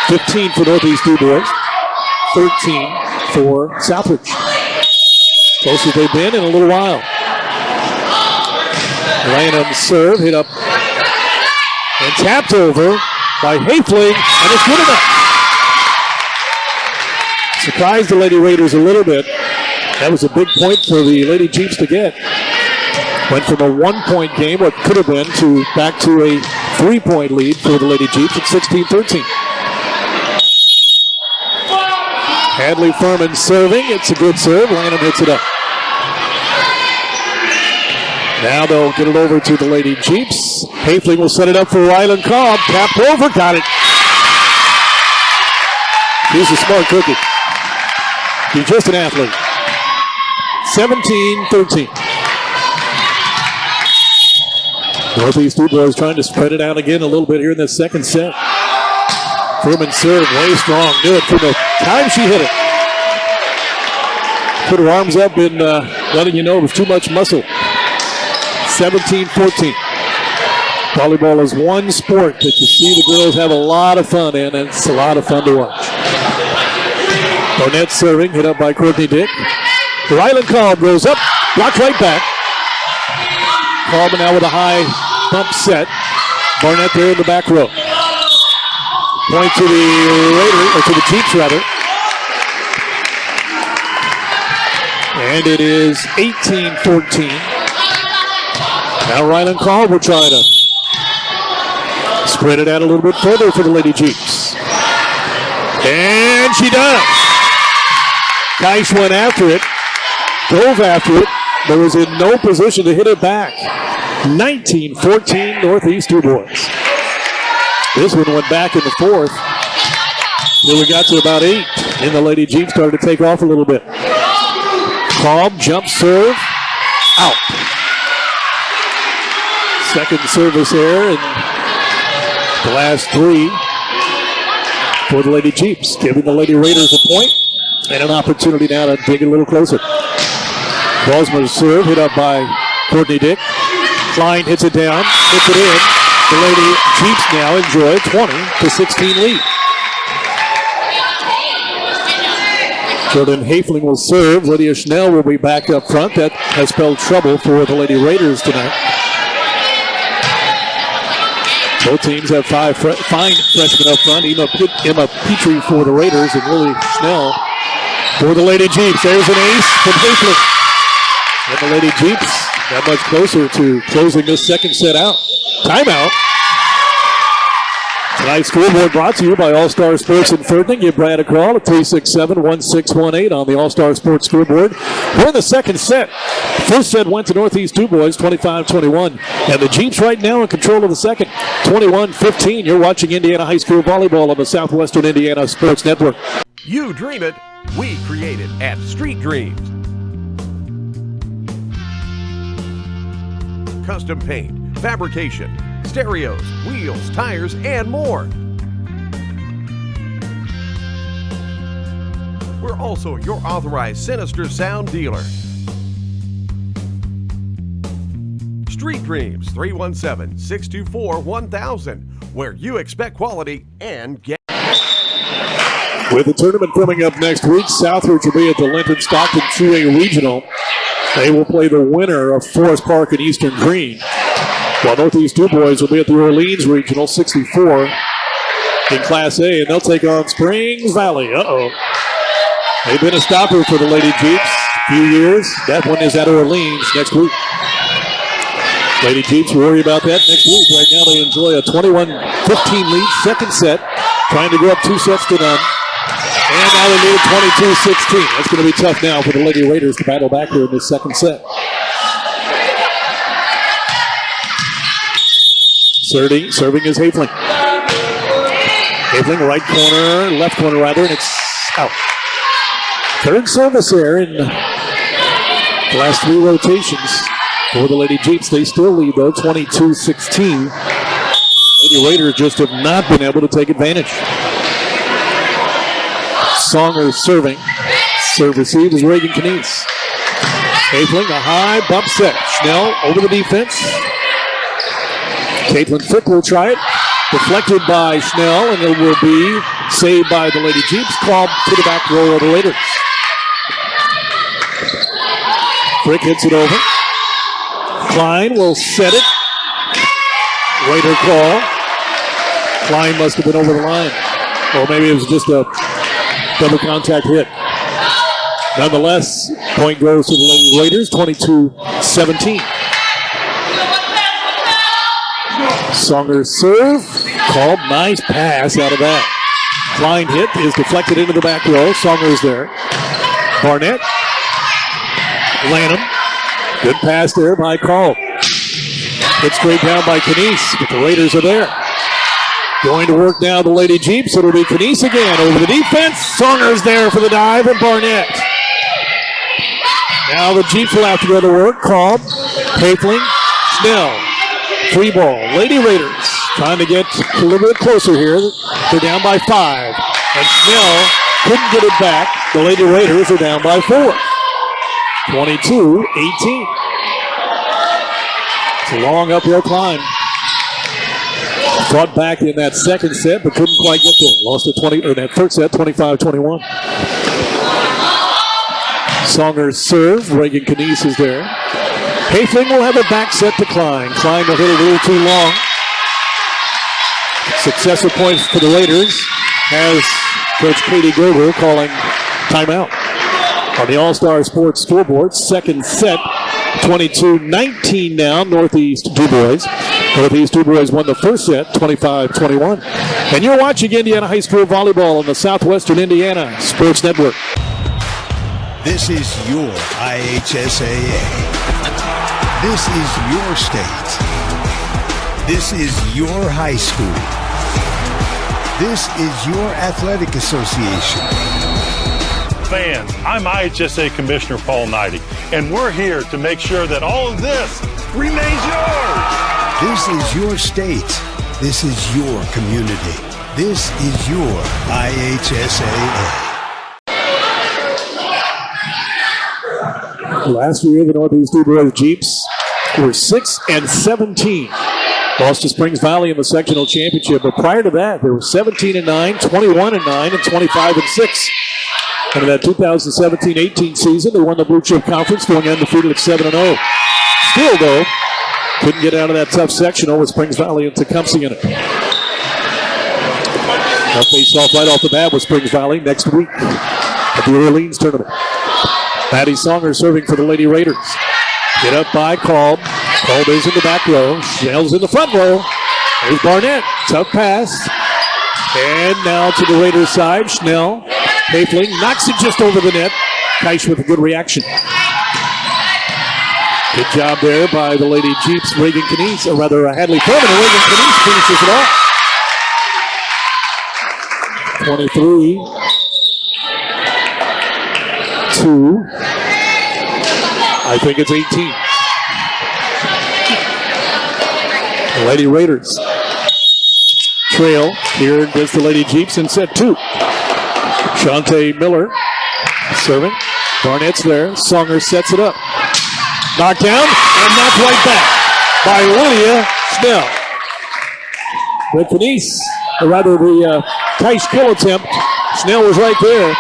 15 for Northeast Dubois. 13 for Southridge. Closest they've been in a little while. Lanham serve, hit up and tapped over by Hayfling, and it's good enough. Surprised the Lady Raiders a little bit. That was a big point for the Lady Jeeps to get. Went from a 1-point game, what could have been, to back to a 3-point lead for the Lady Jeeps at 16-13. Hadley Furman serving. It's a good serve. Lanham hits it up. Now they'll get it over to the Lady Jeeps. Hayfling will set it up for Rylan Cobb. Tapped over. Got it. He's a smart cookie. He's just an athlete. 17-13. Northeast Dubois trying to spread it out again a little bit here in the second set. Furman serve, way strong. Knew it from the time she hit it. Put her arms up and letting you know it was too much muscle. 17-14. Volleyball is one sport that you see the girls have a lot of fun in, and it's a lot of fun to watch. Barnett serving, hit up by Courtney Dick. Rylan Cobb goes up, blocked right back. Cobb now with a high bump set. Barnett there in the back row. Point to the Raiders, or to the Jeeps rather. And it is 18-14. Now Rylan Cobb will try to spread it out a little bit further for the Lady Jeeps. And she does. Keish went after it, dove after it, but was in no position to hit it back. 19-14 Northeast Dubois. This one went back in the fourth. Then we got to about 8, and the Lady Jeeps started to take off a little bit. Cobb, jump serve, out. Second service error, and the last 3 for the Lady Jeeps, giving the Lady Raiders a point and an opportunity now to dig a little closer. Bosmer's serve, hit up by Courtney Dick. Klein hits it down, hits it in. The Lady Jeeps now enjoy a 20-16 lead. Jordan Hafling will serve. Lydia Schnell will be back up front. That has spelled trouble for the Lady Raiders tonight. Both teams have 5 fine freshmen up front. Emma Petrie for the Raiders and Lily Schnell for the Lady Jeeps. There's an ace from Hafling. And the Lady Jeeps that much closer to closing this second set out. Timeout. Tonight's scoreboard brought to you by All-Star Sports in Ferdinand. Give Brad a call at 367-1618 on the All-Star Sports scoreboard. We're in the second set. First set went to Northeast Dubois, 25-21. And the Jeeps right now in control of the second, 21-15. You're watching Indiana High School Volleyball on the Southwestern Indiana Sports Network. You dream it, we create it at Street Dreams. Custom paint, fabrication, stereos, wheels, tires, and more. We're also your authorized Sinister Sound dealer. Street Dreams, 317-624-1000, where you expect quality and get. With the tournament coming up next week, Southridge will be at the Linton Stockton 2A Regional. They will play the winner of Forest Park and Eastern Green. While Northeast Dubois will be at the Orleans Regional 64 in Class A, and they'll take on Springs Valley. They've been a stopper for the Lady Jeeps a few years. That one is at Orleans next week. Lady Jeeps worry about that next week. Right now they enjoy a 21-15 lead, second set, trying to go up 2-0. And now they lead 22-16. That's going to be tough now for the Lady Raiders to battle back here in this second set. Serving is Hafling. Hafling, right corner, left corner rather, and it's out. Third service there in the last 3 rotations for the Lady Jeeps. They still lead though, 22-16. Lady Raiders just have not been able to take advantage. Songer serving. Serve received is Reagan Canese. Hafling, a high bump set. Schnell over the defense. Caitlin Frick will try it. Deflected by Schnell, and it will be saved by the Lady Jeeps. Called to the back row of the Raiders. Frick hits it over. Klein will set it. Raider call. Klein must have been over the line. Or maybe it was just a double contact hit. Nonetheless, point goes to the Lady Raiders, 22-17. Songer serve, called, nice pass out of that. Klein hit is deflected into the back row. Songer is there. Barnett, Lanham, good pass there by Call. Hit straight down by Canese, but the Raiders are there. Going to work now the Lady Jeeps. It'll be Canese again over the defense. Songer's there for the dive, and Barnett. Now the Jeeps will have to go to work. Cobb, Hafling, Schnell. Free ball. Lady Raiders trying to get a little bit closer here. They're down by 5. And Snell couldn't get it back. The Lady Raiders are down by 4. 22-18. It's a long uphill climb. Brought back in that second set, but couldn't quite get there. Lost it 20, or that third set, 25-21. Songer's serve. Reagan Canese is there. Hayfling will have a back set to Klein. Klein will hit it a little too long. Successor points for the Raiders has Coach Katie Gerber calling timeout. On the All-Star Sports scoreboard, second set, 22-19 now, Northeast Dubois. Northeast Dubois won the first set, 25-21. And you're watching Indiana High School Volleyball on the Southwestern Indiana Sports Network. This is your IHSAA. This is your state. This is your high school. This is your athletic association. Fans, I'm IHSA Commissioner Paul Knighty, and we're here to make sure that all of this remains yours. This is your state. This is your community. This is your IHSAA. Last year, the Northeast Dubois Jeeps were 6-17. Lost to Springs Valley in the sectional championship, but prior to that, they were 17-9, 21-9, and 25-6. And in that 2017-18 season, they won the Blue Chip Conference, going undefeated at 7-0. Still, though, couldn't get out of that tough sectional with Springs Valley and Tecumseh in it. They'll face off right off the bat with Springs Valley next week at the Orleans tournament. Maddie Songer serving for the Lady Raiders. Get up by Kolb. Kolb is in the back row. Schnell's in the front row. There's Barnett. Tough pass. And now to the Raiders side. Schnell. Hayfling knocks it just over the net. Keish with a good reaction. Good job there by the Lady Jeeps. Reagan Canese, or rather Hadley Furman. And Reagan Canese finishes it off. 23-2. I think it's 18. The Lady Raiders trail here against the Lady Jeeps in set 2. Shante Miller serving. Barnett's there. Songer sets it up. Knocked down and knocked right back by Lydia Snell. The Canese, or rather the Keish kill attempt, Snell was right there.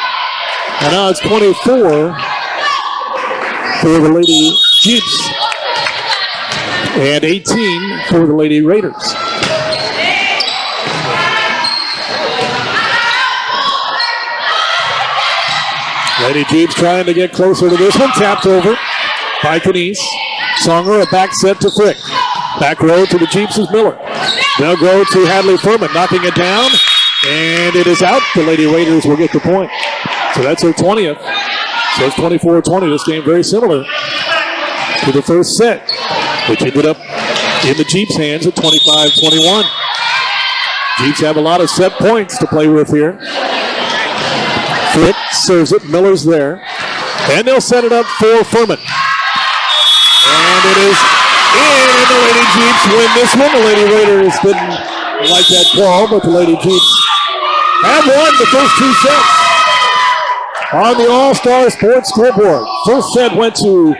And now it's 24 for the Lady Jeeps and 18 for the Lady Raiders. Lady Jeeps trying to get closer to this one. Tapped over by Canese. Songer, a back set to Frick. Back row to the Jeeps is Miller. They'll go to Hadley Furman, knocking it down. And it is out. The Lady Raiders will get the point. So that's their 20th. So it's 24-20. This game very similar to the first set, which ended up in the Jeeps' hands at 25-21. Jeeps have a lot of set points to play with here. Frick serves it. Miller's there. And they'll set it up for Furman. And it is in, and the Lady Jeeps win this one. The Lady Raiders didn't like that call, but the Lady Jeeps have won the first 2 sets on the All-Star Sports scoreboard. First set went to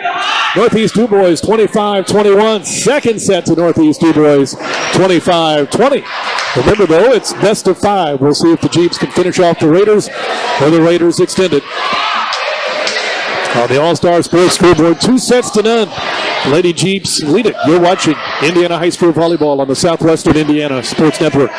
Northeast Dubois 25-21. Second set to Northeast Dubois 25-20. Remember, though, it's best of 5. We'll see if the Jeeps can finish off the Raiders or the Raiders extend it. On the All-Star Sports scoreboard, 2-0. Lady Jeeps lead it. You're watching Indiana High School Volleyball on the Southwestern Indiana Sports Network.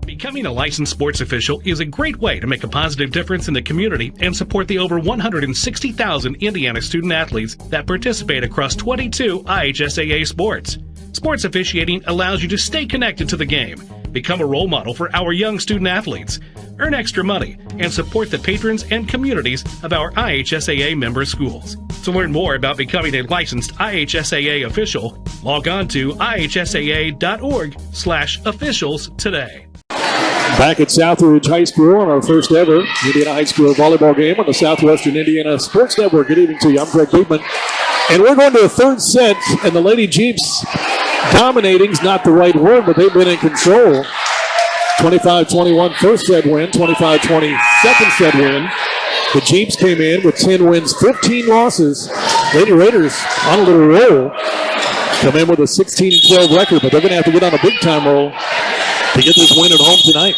Becoming a licensed sports official is a great way to make a positive difference in the community and support the over 160,000 Indiana student athletes that participate across 22 IHSAA sports. Sports officiating allows you to stay connected to the game, become a role model for our young student athletes, earn extra money, and support the patrons and communities of our IHSAA member schools. To learn more about becoming a licensed IHSAA official, log on to ihsaa.org/officials today. Back at Southridge High School on our first ever Indiana High School volleyball game on the Southwestern Indiana Sports Network. Good evening to you. I'm Greg Bateman. And we're going to a third set, and the Lady Jeeps dominating is not the right word, but they've been in control. 25-21 first set win, 25-20 second set win. The Jeeps came in with 10 wins, 15 losses. Lady Raiders on a little roll. Come in with a 16-12 record, but they're going to have to get on a big-time roll to get this win at home tonight.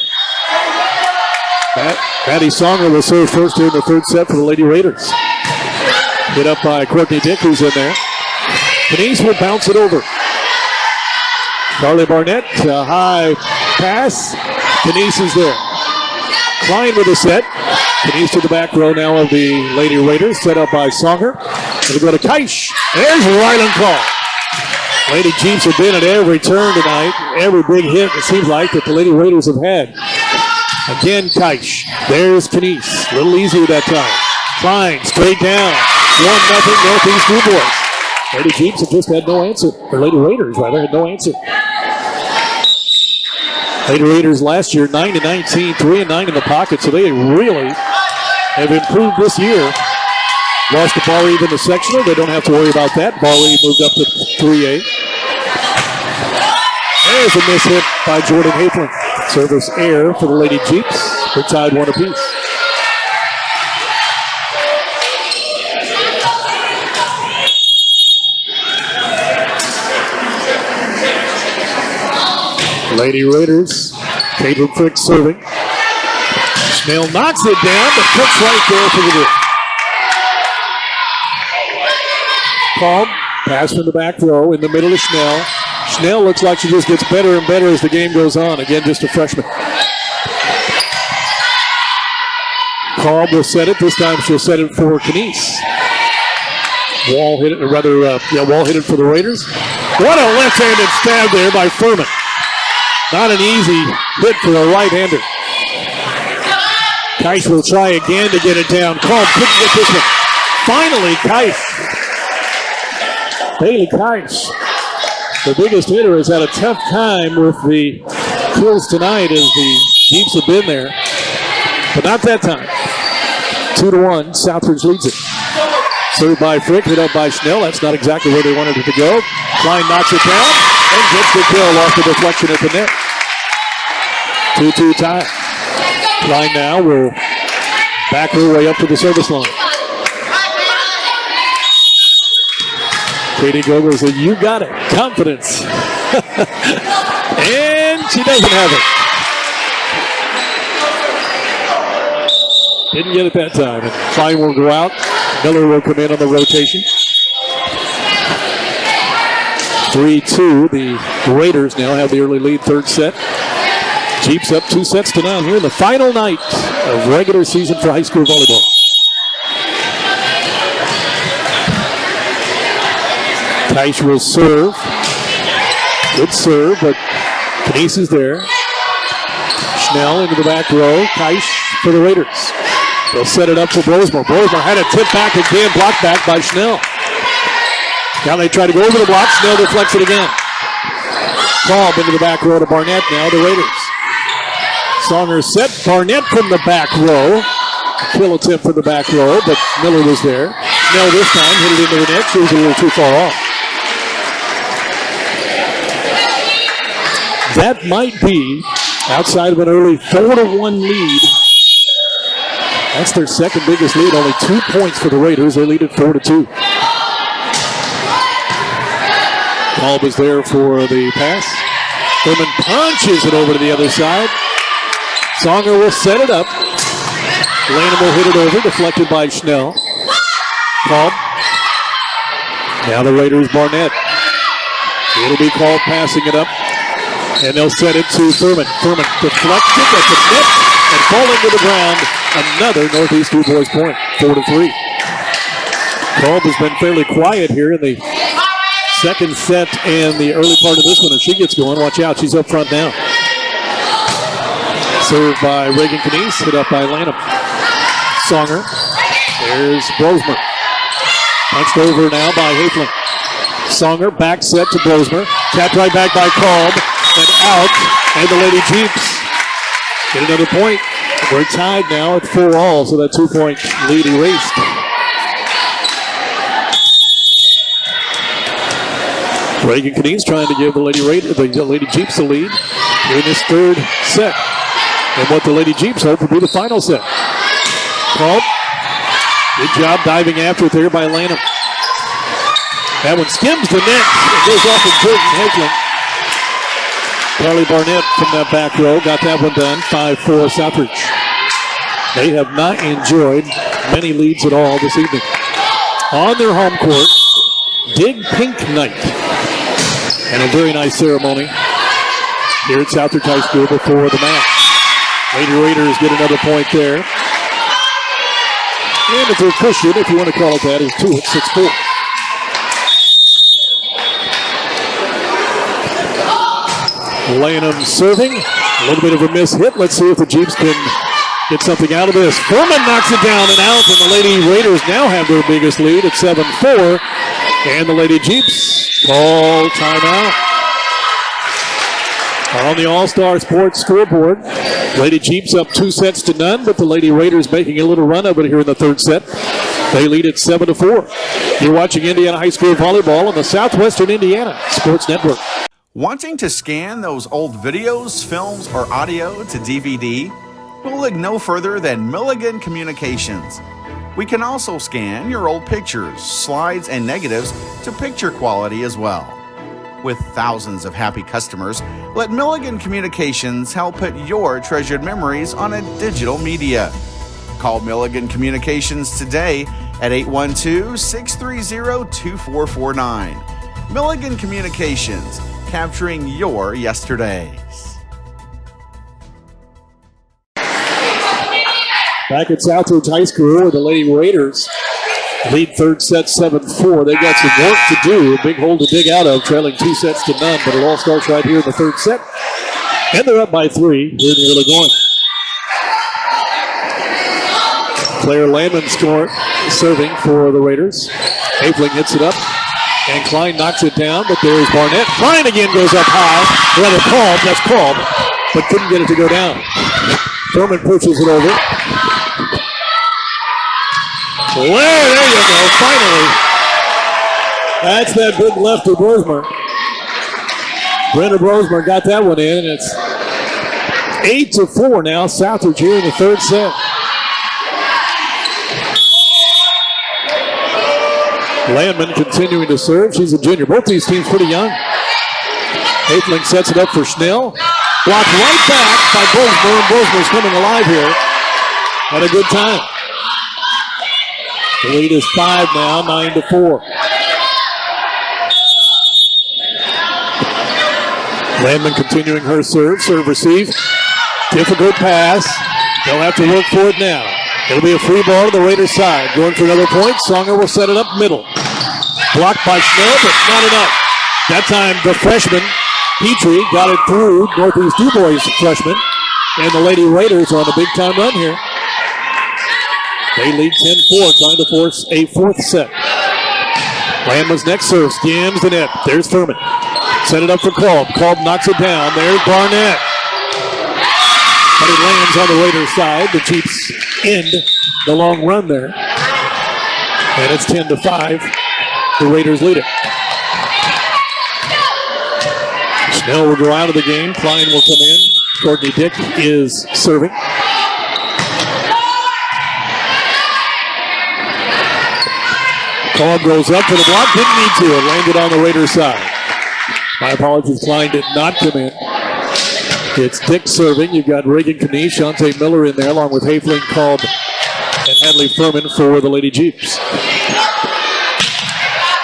Patty Songer will serve first here in the third set for the Lady Raiders. Hit up by Courtney Dick, who's in there. Denise will bounce it over. Carly Barnett, a high pass. Denise is there. Klein with a set. Denise to the back row now of the Lady Raiders, set up by Songer. It'll go to Keish. There's a Ryland call. Lady Jeeps have been at every turn tonight. Every big hit, it seems like, that the Lady Raiders have had. Again, Keish. There's Denise. A little easier that time. Klein straight down. 1-0 Northeast Dubois. Lady Jeeps have just had no answer. Or Lady Raiders, rather, had no answer. Lady Raiders last year, 9-19, 3-9 in the pocket, so they really have improved this year. Lost to Bari in the sectional. They don't have to worry about that. Bari moved up to 3A. There's a miss hit by Jordan Haflin. Service air for the Lady Jeeps. They're tied 1 apiece. Lady Raiders, Caitlin Frick serving. Schnell knocks it down, but Frick's right there for the win. Palm, pass from the back row in the middle of Schnell. Schnell looks like she just gets better and better as the game goes on. Again, just a freshman. Palm will set it. This time she'll set it for Kenise. Wall hit it, or rather, wall hit it for the Raiders. What a left-handed stab there by Furman. Not an easy hit for a right-hander. Keish will try again to get it down. Calm couldn't get this one. Finally, Keish. Bailey Keish, the biggest hitter, has had a tough time with the kills tonight as the Jeeps have been there. But not that time. 2-1, Southridge leads it. Served by Frick, hit up by Schnell. That's not exactly where they wanted it to go. Klein knocks it down and gets the kill off the deflection at the net. 2-2 tie. Klein now will back her way up to the service line. Katie Gogol said, "You got it. Confidence." And she doesn't have it. Didn't get it that time. And Klein will go out. Miller will come in on the rotation. 3-2. The Raiders now have the early lead, third set. Jeeps up 2-0 here in the final night of regular season for high school volleyball. Keish will serve. Good serve, but Kenise is there. Schnell into the back row. Keish for the Raiders. They'll set it up for Brosmer. Brosmer had a tip back again, blocked back by Schnell. Now they try to go over the block. Schnell deflects it again. Cobb into the back row to Barnett now, the Raiders. Songer set. Barnett from the back row. Kill attempt from the back row, but Miller was there. Schnell this time hit it into the net. She was a little too far off. That might be, outside of an early 4-1 lead, that's their second biggest lead. Only 2 points for the Raiders. They lead at 4-2. Kolb is there for the pass. Furman punches it over to the other side. Songer will set it up. Lanham will hit it over, deflected by Schnell. Kolb. Now the Raiders, Barnett. It'll be called passing it up. And they'll set it to Furman. Furman deflected at the net and falling to the ground. Another Northeast Dubois point, 4-3. Kolb has been fairly quiet here in the second set and the early part of this one. If she gets going, watch out. She's up front now. Served by Reagan Kenise, hit up by Lanham. Songer. There's Brosmer. Punched over now by Haflin. Songer, back set to Brosmer. Tapped right back by Kolb. And out. And the Lady Jeeps Get another point. We're tied now at 4-all, so that 2-point lead erased. Reagan Canines trying to give the Lady Jeeps the lead in this third set. And what the Lady Jeeps hope will be the final set. Called. Good job diving after it there by Lanham. That one skims the net. It goes off of Jordan Hegling. Carly Barnett from that back row got that one done. 5-4 Southridge. They have not enjoyed many leads at all this evening. On their home court, Dig Pink Night. And a very nice ceremony here at Southridge High School before the match. Lady Raiders get another point there. And if they're cushion, if you want to call it that, is 2 at 6-4. Lanham serving. A little bit of a miss hit. Let's see if the Jeeps can get something out of this. Furman knocks it down and out, and the Lady Raiders now have their biggest lead at 7-4. And the Lady Jeeps call timeout. On the All-Star Sports scoreboard, Lady Jeeps up 2-0, but the Lady Raiders making a little run of it here in the third set. They lead at 7-4. You're watching Indiana High School Volleyball on the Southwestern Indiana Sports Network. Wanting to scan those old videos, films, or audio to DVD? We'll look no further than Milligan Communications. We can also scan your old pictures, slides, and negatives to picture quality as well. With thousands of happy customers, let Milligan Communications help put your treasured memories on a digital media. Call Milligan Communications today at 812-630-2449. Milligan Communications, capturing your yesterdays. Back at Southridge High School, where the Lady Raiders lead third set 7-4. They've got some work to do, a big hole to dig out of, trailing 2-0, but it all starts right here in the third set. And they're up by 3 here in the early going. Claire Landman serving for the Raiders. Hafling hits it up, and Klein knocks it down, but there's Barnett. Klein again goes up high. Rather called, that's called, but couldn't get it to go down. Furman pushes it over. Well, there you go, finally. That's that big left to Brosmer. Brenda Brosmer got that one in, and it's 8-4 now. Southridge here in the third set. Landman continuing to serve. She's a junior. Both these teams pretty young. Hafling sets it up for Schnell. Blocked right back by Brosmer, and Brosmer's coming alive here. Had a good time. The lead is 5 now, 9-4. Landman continuing her serve. Serve receive. Difficult pass. They'll have to work for it now. It'll be a free ball to the Raiders' side. Going for another point. Songer will set it up middle. Blocked by Schnell, but not enough. That time the freshman, Petrie, got it through Northeast Dubois freshman. And the Lady Raiders are on a big-time run here. They lead 10-4, trying to force a fourth set. Landman's next serve skims the net. There's Furman. Set it up for Kolb. Kolb knocks it down. There's Barnett. But it lands on the Raiders' side. The Chiefs end the long run there. And it's 10-5. The Raiders lead it. Schnell will go out of the game. Klein will come in. Courtney Dick is serving. Kolb goes up for the block. Didn't need to. It landed on the Raiders' side. My apologies. Klein did not come in. It's Dick serving. You've got Reagan Kanish, Shante Miller in there, along with Hafling, Kolb, and Hadley Furman for the Lady Jeeps.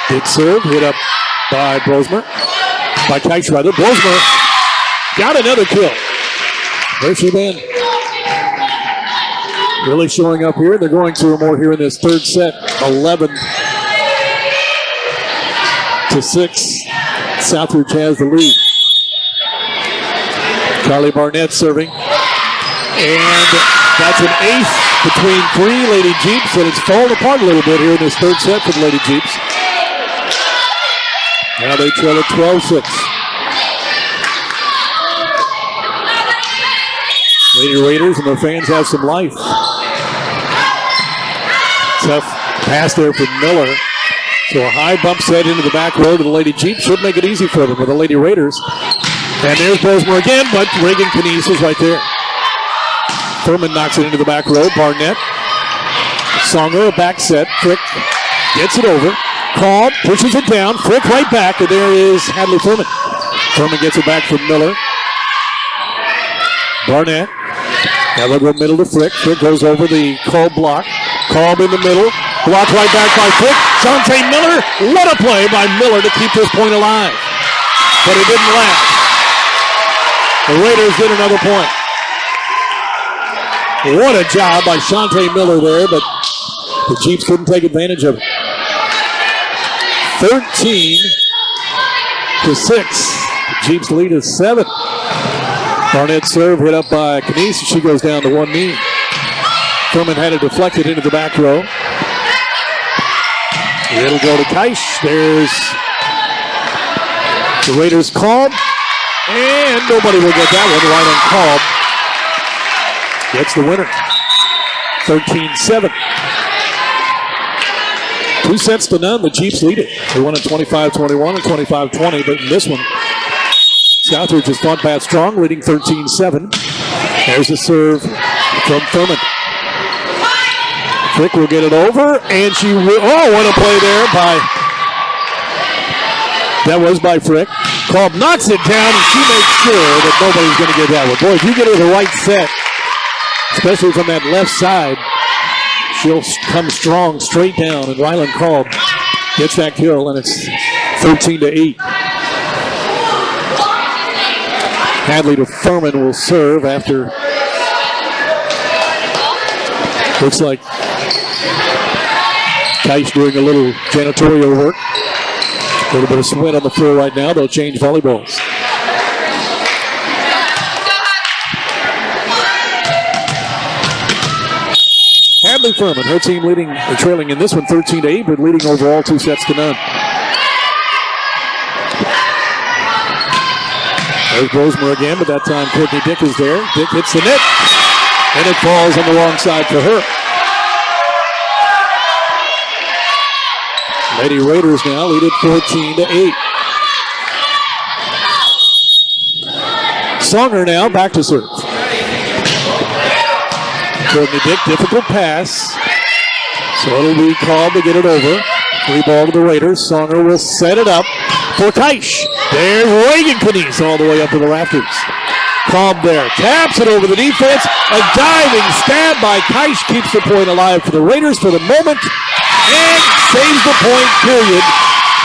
Dick serve, hit up by Brosmer. By Keichreiter. Brosmer got another kill. Where's she been? Really showing up here. They're going to more here in this third set. 11-6. Southridge has the lead. Carly Barnett serving. And that's an ace between 3 Lady Jeeps, and it's fallen apart a little bit here in this third set for the Lady Jeeps. Now they trail at 12-6. Lady Raiders and their fans have some life. Tough pass there from Miller. So a high bump set into the back row to the Lady Jeep should make it easy for them with the Lady Raiders. And there's Bosmer again, but Reagan Canese is right there. Furman knocks it into the back row. Barnett. Songer, a back set. Frick gets it over. Cobb pushes it down. Frick right back, and there is Hadley Furman. Furman gets it back from Miller. Barnett. Now they'll go middle to Frick. Frick goes over the Cobb block. Cobb in the middle. Blocked right back by Frick. Shante Miller. What a play by Miller to keep this point alive. But it didn't last. The Raiders get another point. What a job by Shante Miller there, but the Jeeps couldn't take advantage of it. 13-6. The Jeeps lead is 7. Barnett serve hit up by Canese. She goes down to one knee. Furman had it deflected into the back row. It'll go to Keish. There's the Raiders call. And nobody will get that one right on Cobb. Gets the winner. 13-7. 2-0. The Jeeps lead it. They won at 25-21 and 25-20, but in this one, Southridge has fought back strong, leading 13-7. There's the serve from Furman. Frick will get it over, and she will. Oh, what a play there by. That was by Frick. Cobb knocks it down, and she makes sure that nobody's going to get that one. Boy, if you get her the right set, especially from that left side, she'll come strong straight down, and Rylan Cobb gets that kill, and it's 13-8. Hadley to Furman will serve after. Looks like Keish doing a little janitorial work. A little bit of sweat on the floor right now. They'll change volleyballs. Hadley Furman, her team leading or trailing in this one 13-8, but leading overall 2-0. There's Bosmer again, but that time Courtney Dick is there. Dick hits the net, and it falls on the wrong side for her. Lady Raiders now lead it 14-8. Songer now back to serve. Courtney Dick, difficult pass. So it'll be called to get it over. Free ball to the Raiders. Songer will set it up for Keish. There's Reagan Canese all the way up to the rafters. Cobb there. Taps it over the defense. A diving stab by Keish keeps the point alive for the Raiders for the moment. And saves the point, period.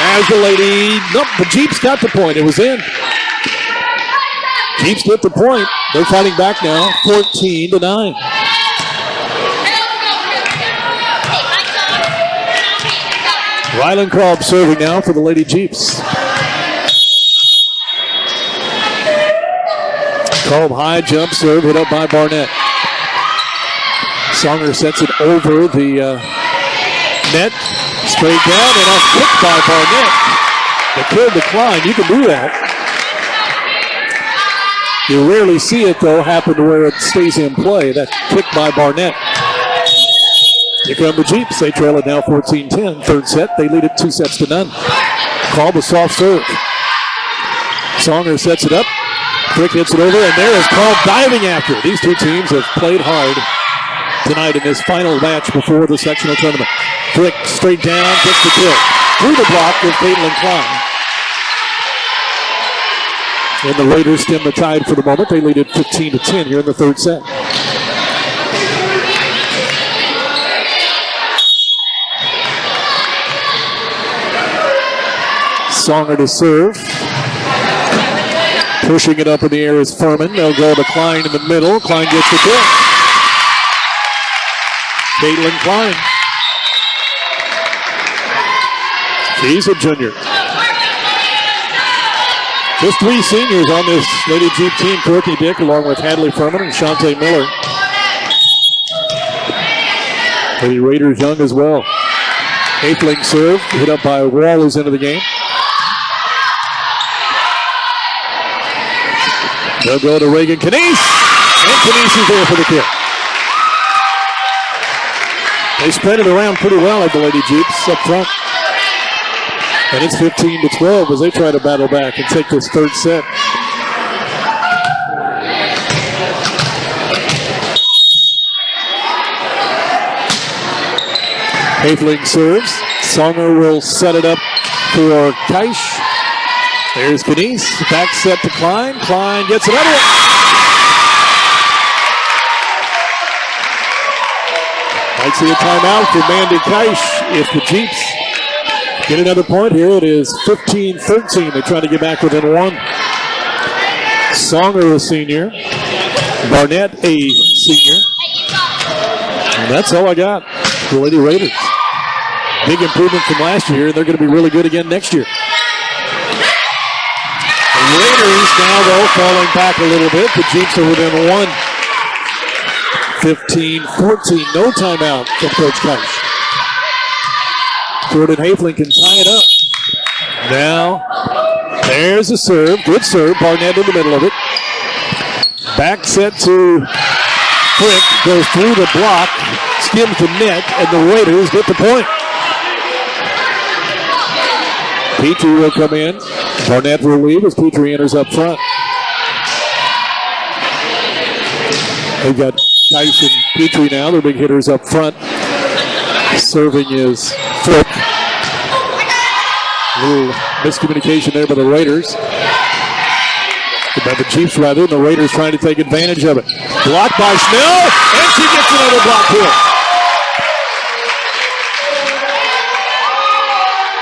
As the lady, nope, the Jeeps got the point. It was in. Jeeps get the point. They're fighting back now, 14-9. Rylan Cobb serving now for the Lady Jeeps. Cobb high jump serve hit up by Barnett. Songer sets it over the net, straight down, and a kick by Barnett. The kid declined. You can do that. You rarely see it, though, happen to where it stays in play. That kick by Barnett. Here come the Jeeps. They trail it now 14-10. Third set. They lead it 2-0. Call the soft serve. Songer sets it up. Frick hits it over, and there is Cobb diving after it. These two teams have played hard tonight in this final match before the sectional tournament. Frick straight down, gets the kill. Through the block with Caitlin Klein. And the Raiders stem the tide for the moment. They lead it 15-10 here in the third set. Songer to serve. Pushing it up in the air is Furman. They'll go to Klein in the middle. Klein gets the kill. Caitlin Klein. She's a junior. Just 3 seniors on this Lady Jeep team. Courtney Dick along with Hadley Furman and Shante Miller. Lady Raiders young as well. Aifling serve, hit up by Wall, who's into the game. They'll go to Reagan Canese. And Kenise is there for the kill. They spread it around pretty well at the Lady Jeeps up front. And it's 15-12 as they try to battle back and take this third set. Haefling serves. Songer will set it up for Keisch. There's Kenise. Back set to Klein. Klein gets another one. Might see a timeout for Mandy Keisch if the Jeeps get another point here. It is 15-13. They try to get back within one. Songer, a senior. Barnett, a senior. And that's all I got for the Lady Raiders. Big improvement from last year, and they're going to be really good again next year. The Raiders now, though, falling back a little bit. The Jeeps are within one. 15-14. No timeout from Coach Keisch. Jordan Haefling can tie it up. Now, there's a serve. Good serve. Barnett in the middle of it. Back set to Frick. Goes through the block. Skims the net. And the Raiders get the point. Petrie will come in. Barnett will leave as Petrie enters up front. They've got Keisch and Petrie now. They're big hitters up front. Serving is Frick. A little miscommunication there by the Raiders. By the Chiefs, rather. The Raiders trying to take advantage of it. Blocked by Schnell, and she gets another block kill.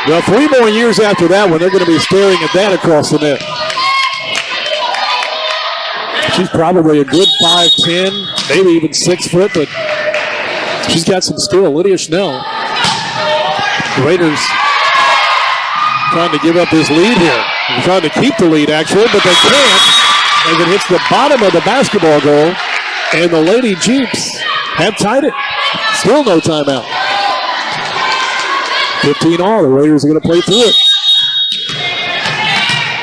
Well, 3 more years after that one, they're going to be staring at that across the net. She's probably a good 5'10", maybe even 6 foot, but she's got some skill. Lydia Schnell. The Raiders trying to give up his lead here. They're trying to keep the lead, actually, but they can't as it hits the bottom of the basketball goal, and the Lady Jeeps have tied it. Still no timeout. 15 all. The Raiders are going to play through it.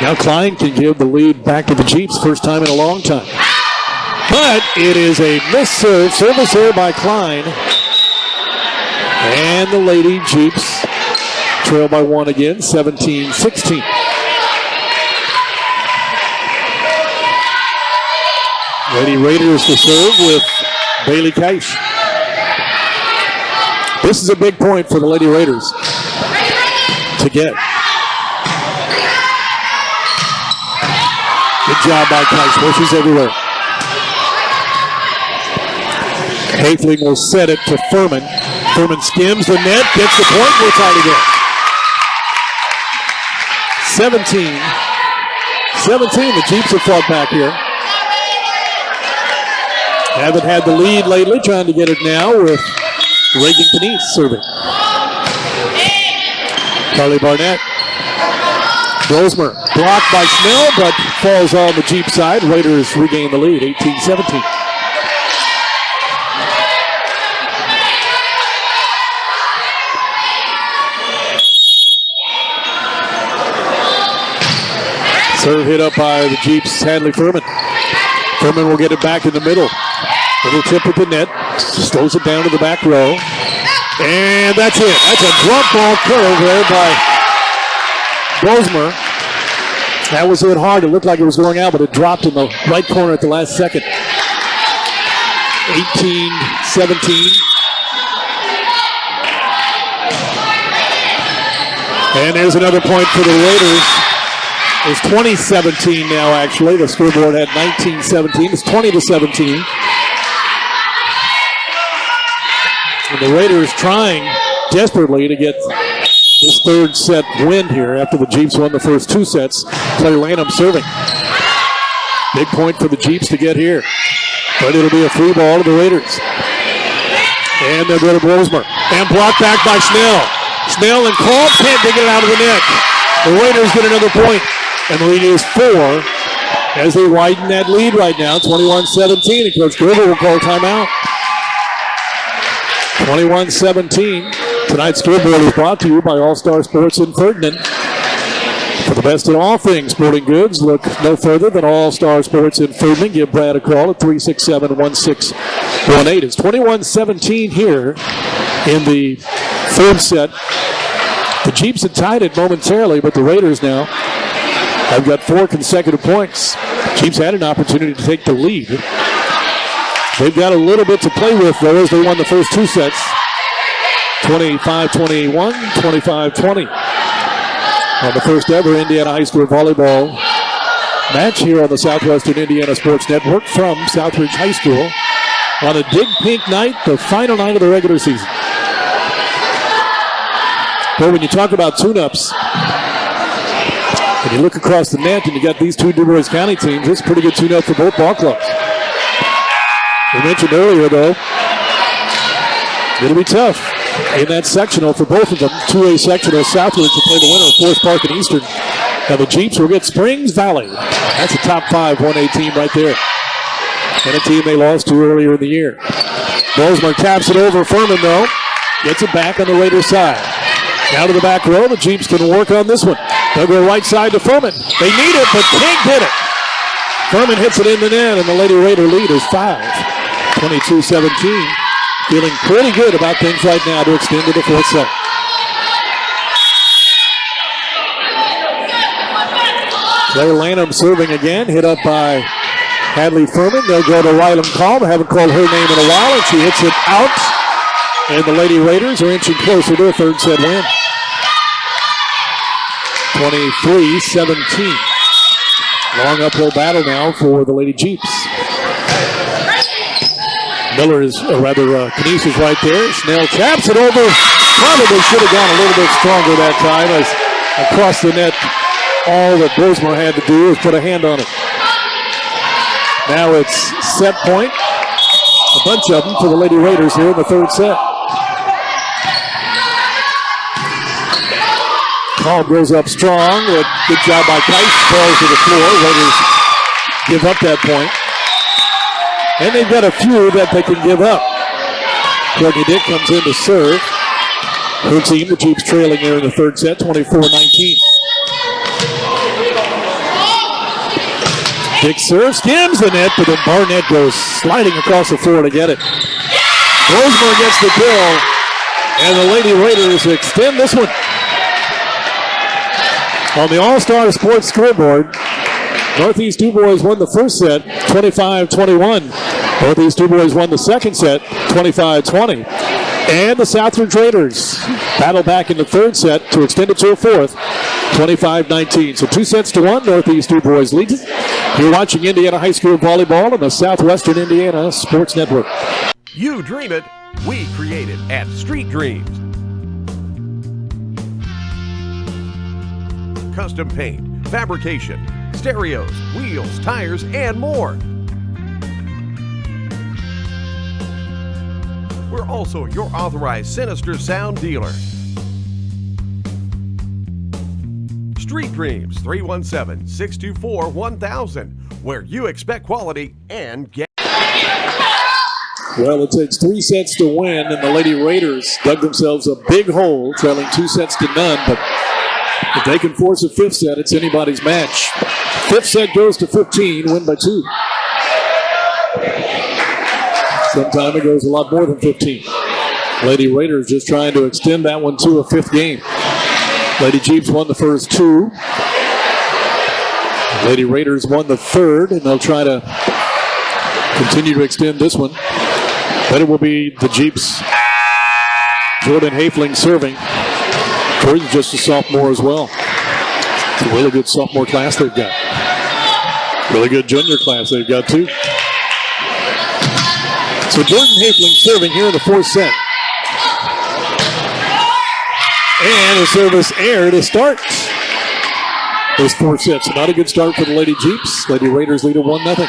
Now Klein can give the lead back to the Jeeps, first time in a long time. But it is a missed serve. Service here by Klein. And the Lady Jeeps trail by 1 again, 17-16. Lady Raiders to serve with Bailey Keisch. This is a big point for the Lady Raiders to get. Good job by Keisch. Bushes everywhere. Haefling will set it to Furman. Furman skims the net, gets the point. We're tied again. 17. The Jeeps have fought back here. Haven't had the lead lately, trying to get it now with Reagan Kenise serving. Carly Barnett. Brosmer blocked by Schnell, but falls on the Jeep side. Raiders regain the lead, 18-17. Serve hit up by the Jeeps, Hadley Furman. Furman will get it back in the middle. Little tip at the net. Slows it down to the back row. And that's it. That's a drop ball curve there by Brosmer. That was hit hard. It looked like it was going out, but it dropped in the right corner at the last second. 18-17. And there's another point for the Raiders. It's 20-17 now, actually. The scoreboard had 19-17. It's 20-17. And the Raiders trying desperately to get this third set win here after the Jeeps won the first 2 sets. Claire Lanham serving. Big point for the Jeeps to get here. But it'll be a free ball to the Raiders. And they'll go to Brosmer. And blocked back by Schnell. Schnell and Call can't dig it out of the net. The Raiders get another point. And the lead is 4 as they widen that lead right now, 21-17. And Coach Gerber will call timeout. 21-17. Tonight's scoreboard is brought to you by All-Star Sports in Ferdinand. For the best in all things sporting goods. Look no further than All Star Sports in Ferdinand. Give Brad a call at 367-1618. It's 21-17 here in the third set. The Jeeps had tied it momentarily, but the Raiders now have got 4 consecutive points. Jeeps had an opportunity to take the lead. They've got a little bit to play with, though, as they won the first 2 sets. 25-21, 25-20. On the first ever Indiana High School volleyball match here on the Southwestern Indiana Sports Network from Southridge High School on a Dig Pink night, the final night of the regular season. But when you talk about tune-ups, and you look across the net and you got these 2 Dubois County teams, it's a pretty good tune-up for both ball clubs. We mentioned earlier, though, it'll be tough in that sectional for both of them. 2A sectional, Southridge to play the winner of Forest Park and Eastern. Now the Jeeps will get Springs Valley. That's a top 5 1A team right there. And a team they lost to earlier in the year. Bosmer taps it over. Furman, though, gets it back on the Raiders side. Now to the back row. The Jeeps can work on this one. They'll go right side to Furman. They need it, but can't hit it. Furman hits it in the net, and the Lady Raider lead is 5. 22-17. Feeling pretty good about things right now to extend to the fourth set. Claire Lanham serving again, hit up by Hadley Furman. They'll go to Ryland Call. I haven't called her name in a while, and she hits it out. And the Lady Raiders are inching closer to a third set win. 23-17. Long uphill battle now for the Lady Jeeps. Miller is, Knies is right there. Snell taps it over. Probably should have gone a little bit stronger that time as across the net. All that Bosmer had to do is put a hand on it. Now it's set point. A bunch of them for the Lady Raiders here in the third set. Call goes up strong. Good job by Tice. Falls to the floor. Raiders give up that point. And they've got a few that they can give up. Courtney Dick comes in to serve. Her team, the Jeeps, trailing here in the third set, 24-19. Dick serves, skims the net, but then Barnett goes sliding across the floor to get it. Bosmer gets the kill, and the Lady Raiders extend this one. On the All-Star Sports scoreboard, Northeast Dubois won the first set, 25-21. Northeast Dubois won the second set, 25-20. And the Southridge Raiders battle back in the third set to extend it to a fourth, 25-19. So 2-1, Northeast Dubois leads it. You're watching Indiana High School volleyball on the Southwestern Indiana Sports Network. You dream it, we create it at Street Dreams. Custom paint, fabrication, stereos, wheels, tires, and more. We're also your authorized Sinister Sound dealer. Street Dreams, 317-624-1000, where you expect quality and get. Well, it takes 3 sets to win, and the Lady Raiders dug themselves a big hole, trailing 2-0, but if they can force a 5th set, it's anybody's match. 5th set goes to 15, win by 2. Sometime it goes a lot more than 15. Lady Raiders just trying to extend that one to a 5th game. Lady Jeeps won the first 2. Lady Raiders won the third, and they'll try to continue to extend this one. But it will be the Jeeps. Jordan Hafling serving. Jordan's just a sophomore as well. It's a really good sophomore class they've got. Really good junior class they've got too. So Jordan Hafling serving here in the 4th set. And a service error to start those 4 sets. Not a good start for the Lady Jeeps. Lady Raiders lead at 1-0.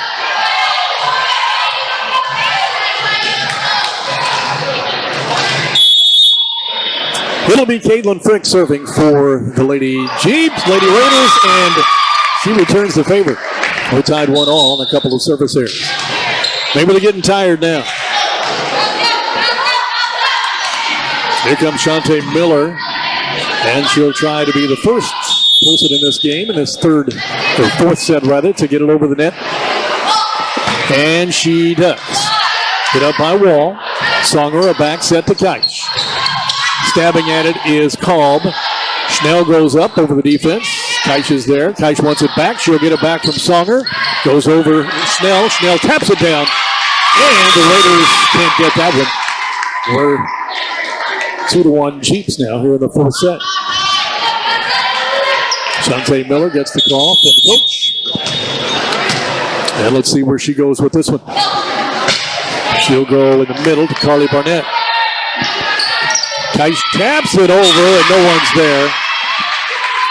It'll be Caitlin Frick serving for the Lady Jeeps, Lady Raiders, and she returns the favor. We're tied 1-1 on a couple of service errors. Maybe they're getting tired now. Here comes Shante Miller, and she'll try to be the first person in this game, in this fourth set rather, to get it over the net. And she does. Get up by Wall. Songer, a back set to Keich. Stabbing at it is Kolb. Schnell goes up over the defense. Keich is there. Keich wants it back. She'll get it back from Songer. Goes over Schnell. Schnell taps it down. And the Raiders can't get that one. We're 2-1 Jeeps now here in the fourth set. Shante Miller gets the call from the coach. And let's see where she goes with this one. She'll go in the middle to Carly Barnett. Keich taps it over and no one's there.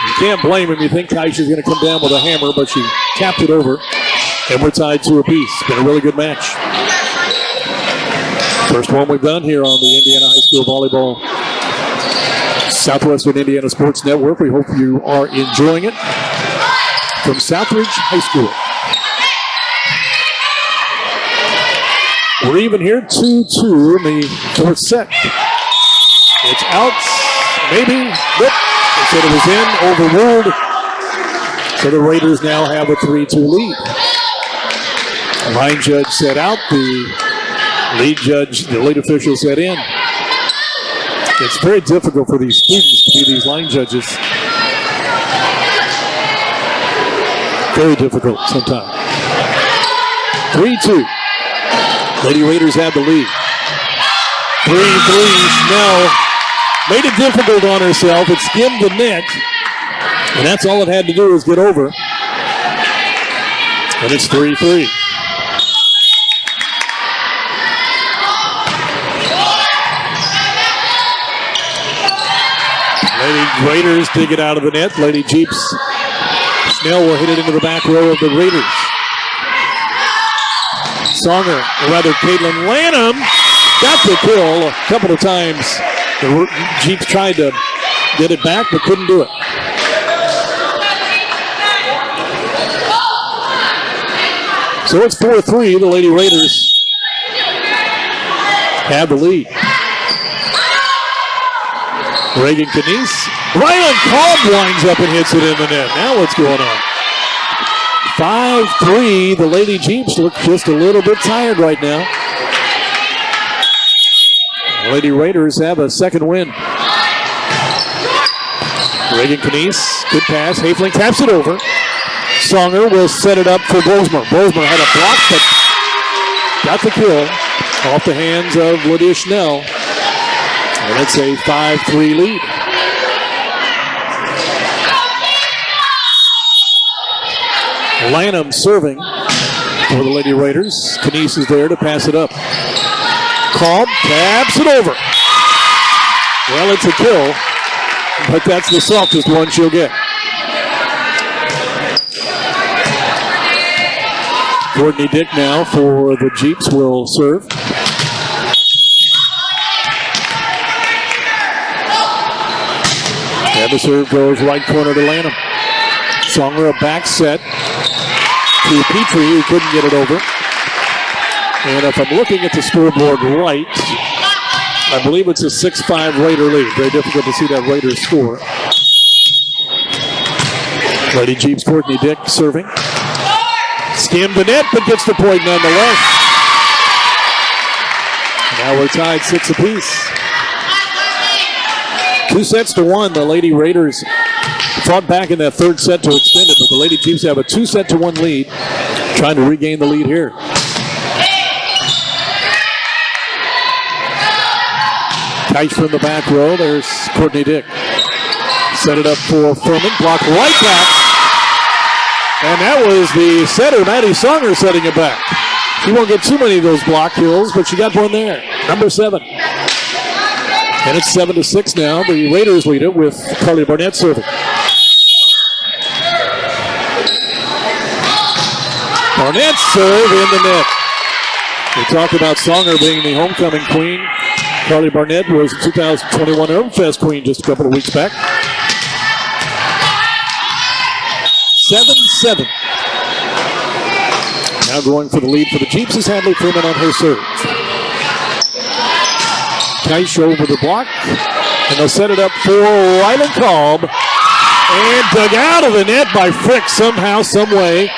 You can't blame him. You think Keich is going to come down with a hammer, but she tapped it over. And we're tied 2 apiece. It's been a really good match. First one we've done here on the Indiana High School Volleyball Southwestern Indiana Sports Network. We hope you are enjoying it. From Southridge High School. We're even here, 2-2 in the fourth set. It's out, maybe. Nope. They said it was in, overruled. So the Raiders now have a 3-2 lead. The line judge said out, the lead official said in. It's very difficult for these students to be these line judges. Very difficult sometimes. 3-2. Lady Raiders have the lead. 3-3. Schnell made it difficult on herself. It skimmed the net. And that's all it had to do was get over. And it's 3-3. Lady Raiders dig it out of the net. Lady Jeeps. Schnell will hit it into the back row of the Raiders. Songer, or rather Caitlin Lanham, got the kill a couple of times. The Jeeps tried to get it back, but couldn't do it. So it's 4-3. The Lady Raiders have the lead. Reagan Canese. Rylan Kolb winds up and hits it in the net. Now what's going on? 5-3. The Lady Jeeps look just a little bit tired right now. The Lady Raiders have a second win. Reagan Canese, good pass. Hayfling taps it over. Songer will set it up for Bosmer. Bosmer had a block, but got the kill off the hands of Lydia Schnell. And it's a 5-3 lead. Lanham serving for the Lady Raiders. Canese is there to pass it up. Kolb taps it over. Well, it's a kill, but that's the softest one she'll get. Courtney Dick now for the Jeeps will serve. And the serve goes right corner to Lanham. Songer a back set to Petrie, who couldn't get it over. And if I'm looking at the scoreboard right, I believe it's a 6-5 Raider lead. Very difficult to see that Raiders score. Lady Jeeps, Courtney Dick serving. Skimmed the net, but gets the point nonetheless. Now we're tied 6 apiece. 2-1. The Lady Raiders fought back in that third set to extend it, but the Lady Jeeps have a 2-1 lead, trying to regain the lead here. Keich from the back row. There's Courtney Dick. Set it up for Furman. Block right back. And that was the setter, Maddie Songer, setting it back. She won't get too many of those block kills, but she got one there. Number 7. And it's 7-6 now. The Raiders lead it with Carly Barnett serving. Barnett serve in the net. We talked about Songer being the homecoming queen. Carly Barnett was the 2021 Urbanfest queen just a couple of weeks back. 7-7. Now going for the lead for the Jeeps is Hadley Freeman on her serve. Keich over the block, and they'll set it up for Rylan Kolb. And dug out of the net by Frick somehow, some way.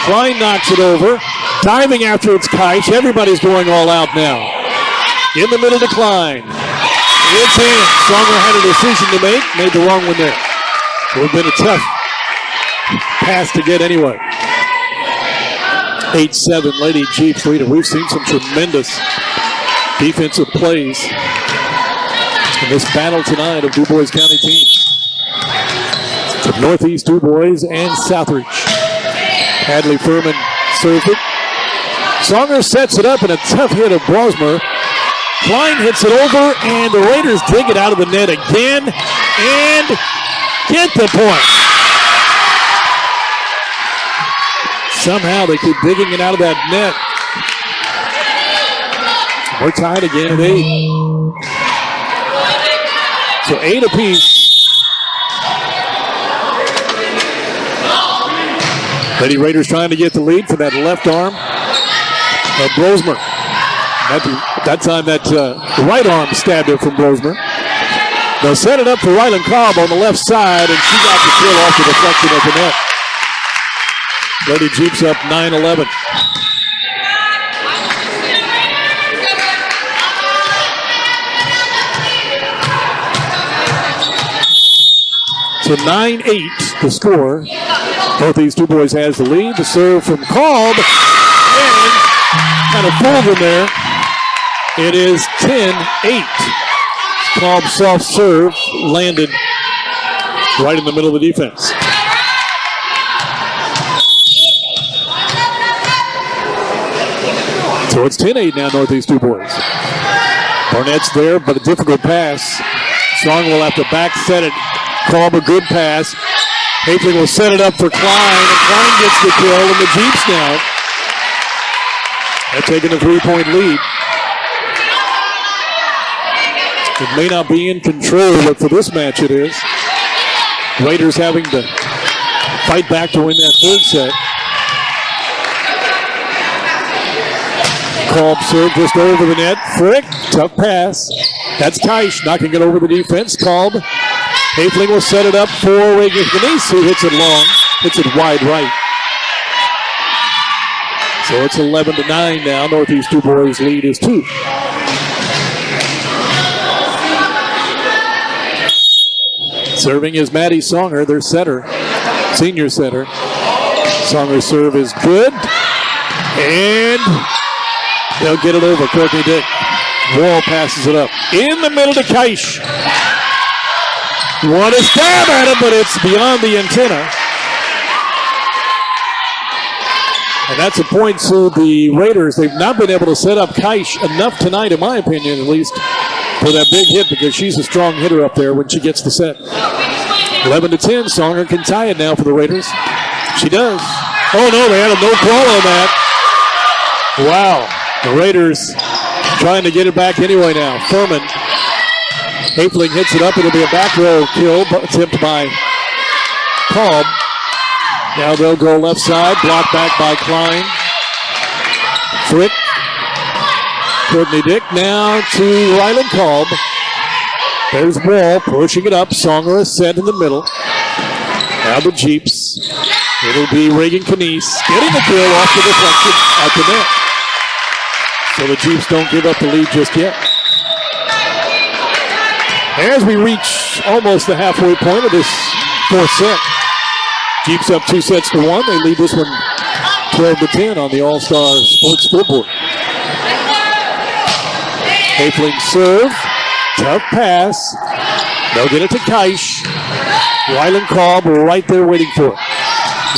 Klein knocks it over. Diving after it's Keisch. Everybody's going all out now. In the middle to Klein. It's in. Songer had a decision to make. Made the wrong one there. It would have been a tough pass to get anyway. 8-7 Lady Jeeps leader. We've seen some tremendous defensive plays in this battle tonight of Dubois County teams. From Northeast Dubois and Southridge. Hadley Furman served it. Songer sets it up and a tough hit of Brosmer. Klein hits it over and the Raiders dig it out of the net again and get the point. Somehow they keep digging it out of that net. We're tied again at 8. So 8 apiece. Lady Raiders trying to get the lead for that left arm of Brosmer. That time that right arm stabbed it from Brosmer. They'll set it up for Ryland Cobb on the left side, and she got the kill off the deflection of the net. Lady Jeeps up 9-11. So 9-8 the score. Northeast Dubois has the lead. The serve from Cobb. And kind of fooled him there. It is 10-8. Cobb's soft serve landed right in the middle of the defense. So it's 10-8 now, Northeast Dubois. Barnett's there, but a difficult pass. Strong will have to back set it. Cobb a good pass. Hafling will set it up for Klein, and Klein gets the kill, and the Jeeps now have taken a 3-point lead. It may not be in control, but for this match it is. Raiders having to fight back to win that third set. Cobb serve just over the net. Frick, tough pass. That's Keisch knocking it over the defense. Cobb. Hafling will set it up for Reagan Denise, who hits it long. Hits it wide right. So it's 11-9 now. Northeast Dubois' lead is 2. Serving is Maddie Songer, their setter, senior setter. Songer's serve is good. And they'll get it over. Courtney Dick. Wall passes it up. In the middle to Keisch. Want to stab at it, but it's beyond the antenna. And that's a point to the Raiders. They've not been able to set up Keisch enough tonight, in my opinion, at least, for that big hit, because she's a strong hitter up there when she gets the set. 11-10, Songer can tie it now for the Raiders. She does. Oh, no, they had a no call on that. Wow. The Raiders trying to get it back anyway now. Furman. Hafling hits it up. It'll be a back row kill attempt by Cobb. Now they'll go left side. Blocked back by Klein. Frick. Courtney Dick now to Ryland Cobb. There's Wall pushing it up. Songer is set in the middle. Now the Jeeps. It'll be Reagan Canese getting the kill off the deflection at the net. So the Jeeps don't give up the lead just yet. As we reach almost the halfway point of this fourth set, Jeeps up 2-1. They lead this one 12-10 on the All-Star Sports scoreboard. Hafling serve. Tough pass. They'll get it to Keisch. Ryland Cobb right there waiting for it.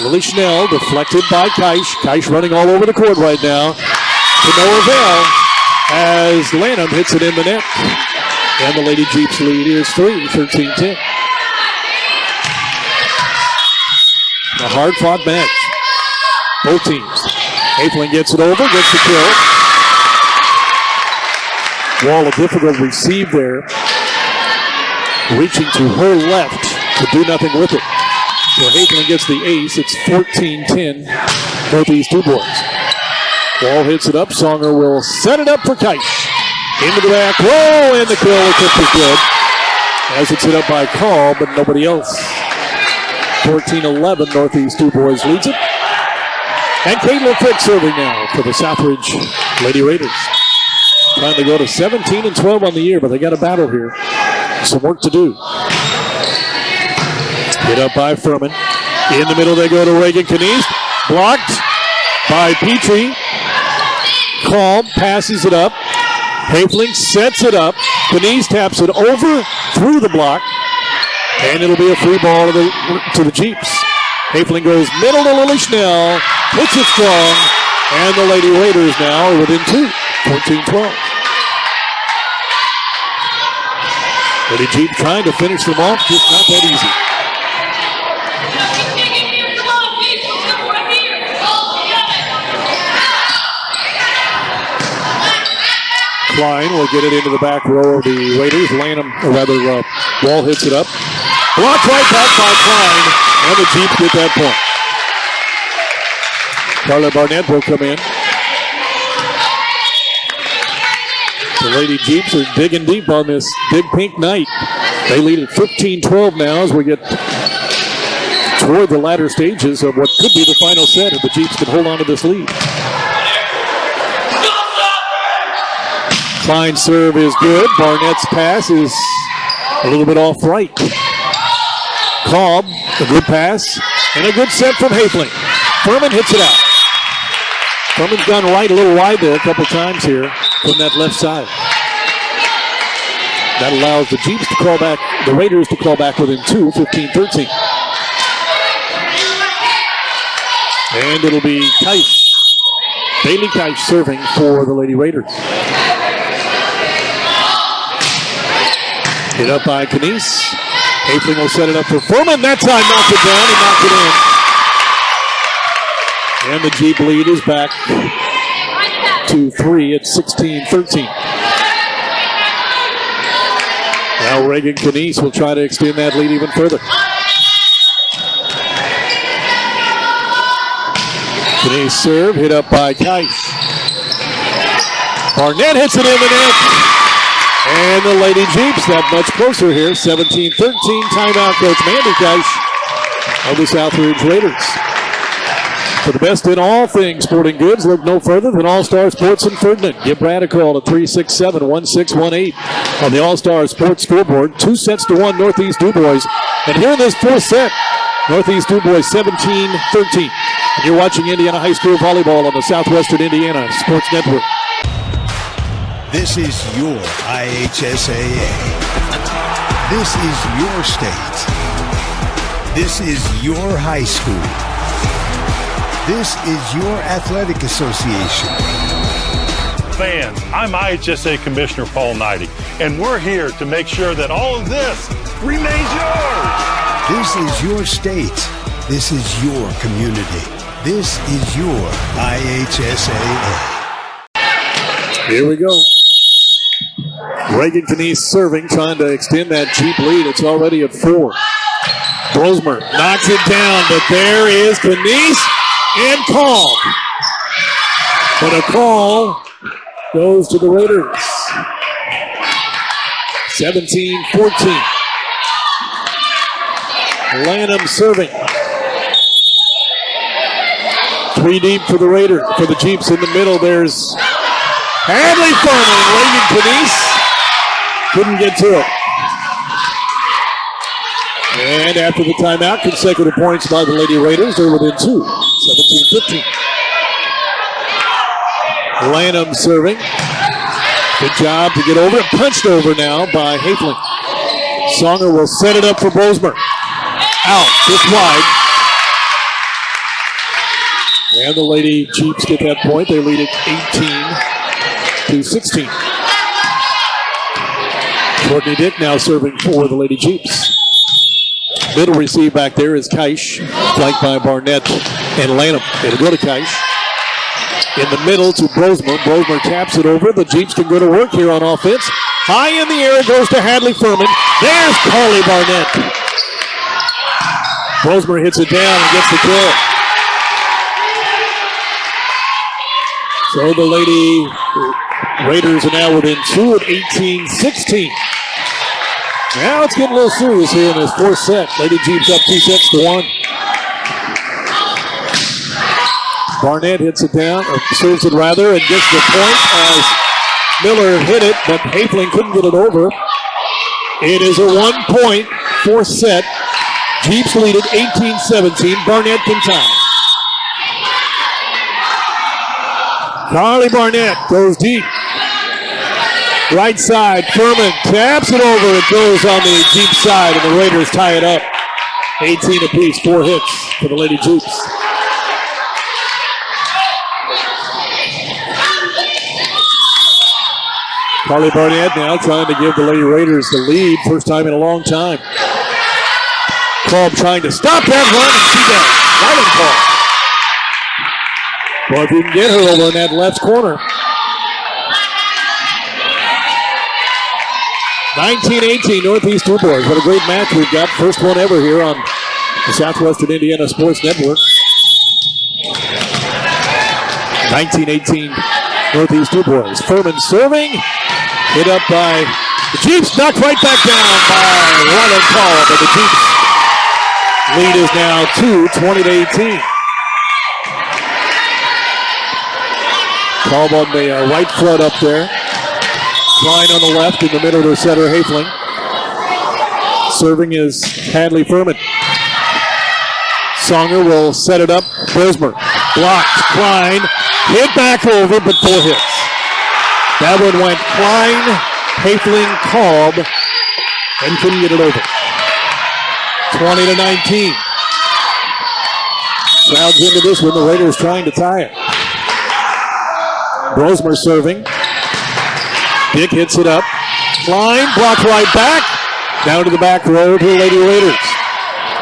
Lily Schnell deflected by Keisch. Keisch running all over the court right now. To no avail as Lanham hits it in the net. And the Lady Jeeps lead is 13-10. A hard-fought match. Both teams. Hafling gets it over, gets the kill. Wall, a difficult receive there. Reaching to her left to do nothing with it. So Hafling gets the ace. It's 14-10. Northeast Dubois. Wall hits it up. Songer will set it up for Keisch. Into the back row, and the kill attempt is good. As it's hit up by Call, but nobody else. 14-11, Northeast Dubois leads it. And Caitlin Fick serving now for the Southridge Lady Raiders. Trying to go to 17-12 on the year, but they got a battle here. Some work to do. Hit up by Furman. In the middle they go to Reagan Knies. Blocked by Petrie. Call passes it up. Hafling sets it up. Knies taps it over through the block. And it'll be a free ball to the Jeeps. Hafling goes middle to Lily Schnell. Puts it strong. And the Lady Raiders now are within 2. 14-12. Lady Jeep trying to finish them off. Just not that easy. Klein will get it into the back row of the Raiders. Wall hits it up. Blocked right back by Klein, and the Jeeps get that point. Carla Barnett will come in. The Lady Jeeps are digging deep on this big pink night. They lead at 15-12 now as we get toward the latter stages of what could be the final set if the Jeeps can hold on to this lead. Klein's serve is good. Barnett's pass is a little bit off right. Cobb, a good pass, and a good set from Hafling. Furman hits it out. Furman's gone right a little wide there a couple times here from that left side. That allows the Jeeps to call back, the Raiders to call back within 2, 15-13. And it'll be Keish. Bailey Keish serving for the Lady Raiders. Hit up by Knies. Hafling will set it up for Furman. That time knocked it down and knocked it in. And the Jeep lead is back to 3 at 16-13. Now Reagan Knies will try to extend that lead even further. Knies serve, hit up by Keish. Barnett hits it in the net. And the Lady Jeeps that much closer here. 17-13. Timeout, Coach Mandy Keish of the Southridge Raiders. For the best in all things sporting goods, look no further than All-Star Sports in Ferdinand. Give Brad a call at 367-1618 on the All-Star Sports scoreboard. 2-1 Northeast Dubois. And here in this fourth set, Northeast Dubois 17-13. And you're watching Indiana High School Volleyball on the Southwestern Indiana Sports Network. This is your IHSAA. This is your state. This is your high school. This is your athletic association. Fans, I'm IHSA Commissioner Paul Knighty, and we're here to make sure that all of this remains yours. This is your state. This is your community. This is your IHSAA. Here we go. Reagan Knies serving, trying to extend that Jeep lead. It's already at 4. Brosmer knocks it down, but there is Knies and call. But a call goes to the Raiders. 17-14. Lanham serving. 3 deep for the Raiders, for the Jeeps in the middle. There's Hadley Furman. Reagan Knies couldn't get to it. And after the timeout, consecutive points by the Lady Raiders. They're within 2, 17-15. Lanham serving. Good job to get over it. Punched over now by Hafling. Songer will set it up for Brosmer. Out, just wide. And the Lady Jeeps get that point. They lead it 18-16. Courtney Dick now serving for the Lady Jeeps. Middle receive back there is Keish, flanked by Barnett and Lanham. It'll go to Keish. In the middle to Brosmer. Brosmer taps it over. The Jeeps can go to work here on offense. High in the air, it goes to Hadley Furman. There's Carly Barnett. Brosmer hits it down and gets the kill. So the Lady Raiders are now within 2 at 18-16. Now it's getting a little serious here in this fourth set. Lady Jeeps up 2-1. Barnett hits it down, or serves it rather, and gets the point as Miller hit it, but Hafling couldn't get it over. It is a 1-point fourth set. Jeeps lead it 18-17. Barnett can tie. Carly Barnett goes deep. Right side, Furman taps it over. It goes on the deep side, and the Raiders tie it up. 18 apiece, 4 hits for the Lady Jeeps. Carly Barnett now trying to give the Lady Raiders the lead. First time in a long time. Cobb trying to stop that run, and she does. Right on Cobb. Well, if you can get her over in that left corner. 19-18, Northeast Dubois. What a great match we've got. First one ever here on the Southwestern Indiana Sports Network. 19-18, Northeast Dubois. Furman serving. Hit up by the Jeeps. Knocked right back down by Ronald Call. But the Jeeps lead is now 20-18. Call on the right foot up there. Klein on the left, in the middle to setter Hafling. Serving is Hadley Furman. Songer will set it up. Bresmer blocked. Klein hit back over, but 4 hits. That one went Klein, Hafling, Cobb, and couldn't get it over. 20-19. Crowds into this one. The Raiders trying to tie it. Bresmer serving. Dick hits it up. Klein blocked right back. Down to the back row to the Lady Raiders.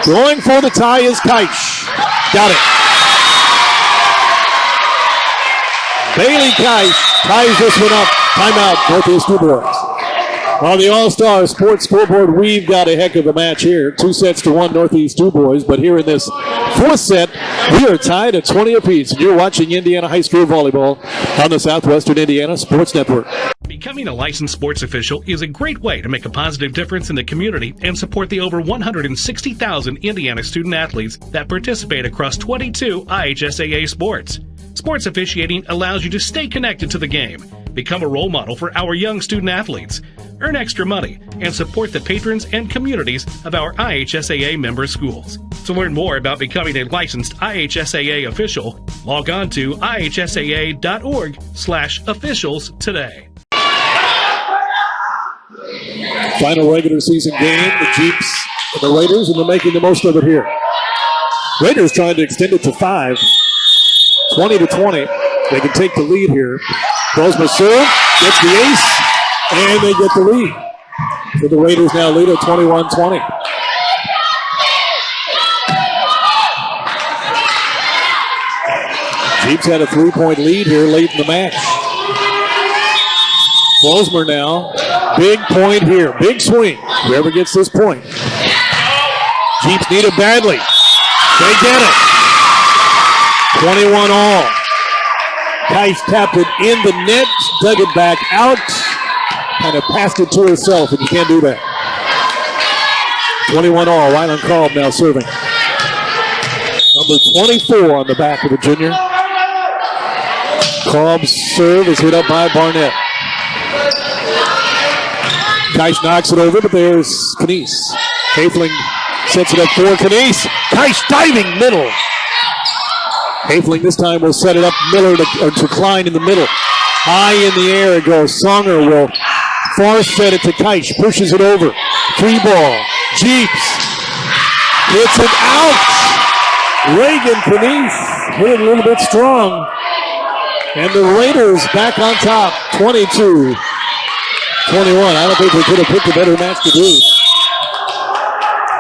Going for the tie is Keisch. Got it. Bailey Keisch ties this one up. Timeout, Northeast Dubois. On the All-Star Sports Scoreboard, we've got a heck of a match here. 2-1 Northeast Dubois, but here in this fourth set, we are tied at 20 apiece. You're watching Indiana High School Volleyball on the Southwestern Indiana Sports Network. Becoming a licensed sports official is a great way to make a positive difference in the community and support the over 160,000 Indiana student athletes that participate across 22 IHSAA sports. Sports officiating allows you to stay connected to the game, become a role model for our young student athletes, earn extra money, and support the patrons and communities of our IHSAA member schools. To learn more about becoming a licensed IHSAA official, log on to ihsaa.org/officials today. Final regular season game, the Jeeps and the Raiders, and they're making the most of it here. Raiders trying to extend it to 5. 20-20. They can take the lead here. Bresmer serve, gets the ace, and they get the lead. So the Raiders now lead at 21-20. Jeeps had a 3-point lead here late in the match. Bresmer now. Big point here. Big swing. Whoever gets this point. Jeeps need it badly. They get it. 21 all. Keisch tapped it in the net. Dug it back out. Kind of passed it to herself, and you can't do that. 21 all. Rylan Cobb now serving. Number 24 on the back of the junior. Cobb's serve is hit up by Barnett. Keisch knocks it over, but there's Knies. Hafling sets it up for Knies. Keisch diving middle. Hafling this time will set it up Miller to Klein in the middle. High in the air it goes. Songer will far set it to Keisch. Pushes it over. Free ball. Jeeps. Hits it out. Reagan Knies hit it a little bit strong. And the Raiders back on top. 22-21. I don't think they could have picked a better match to do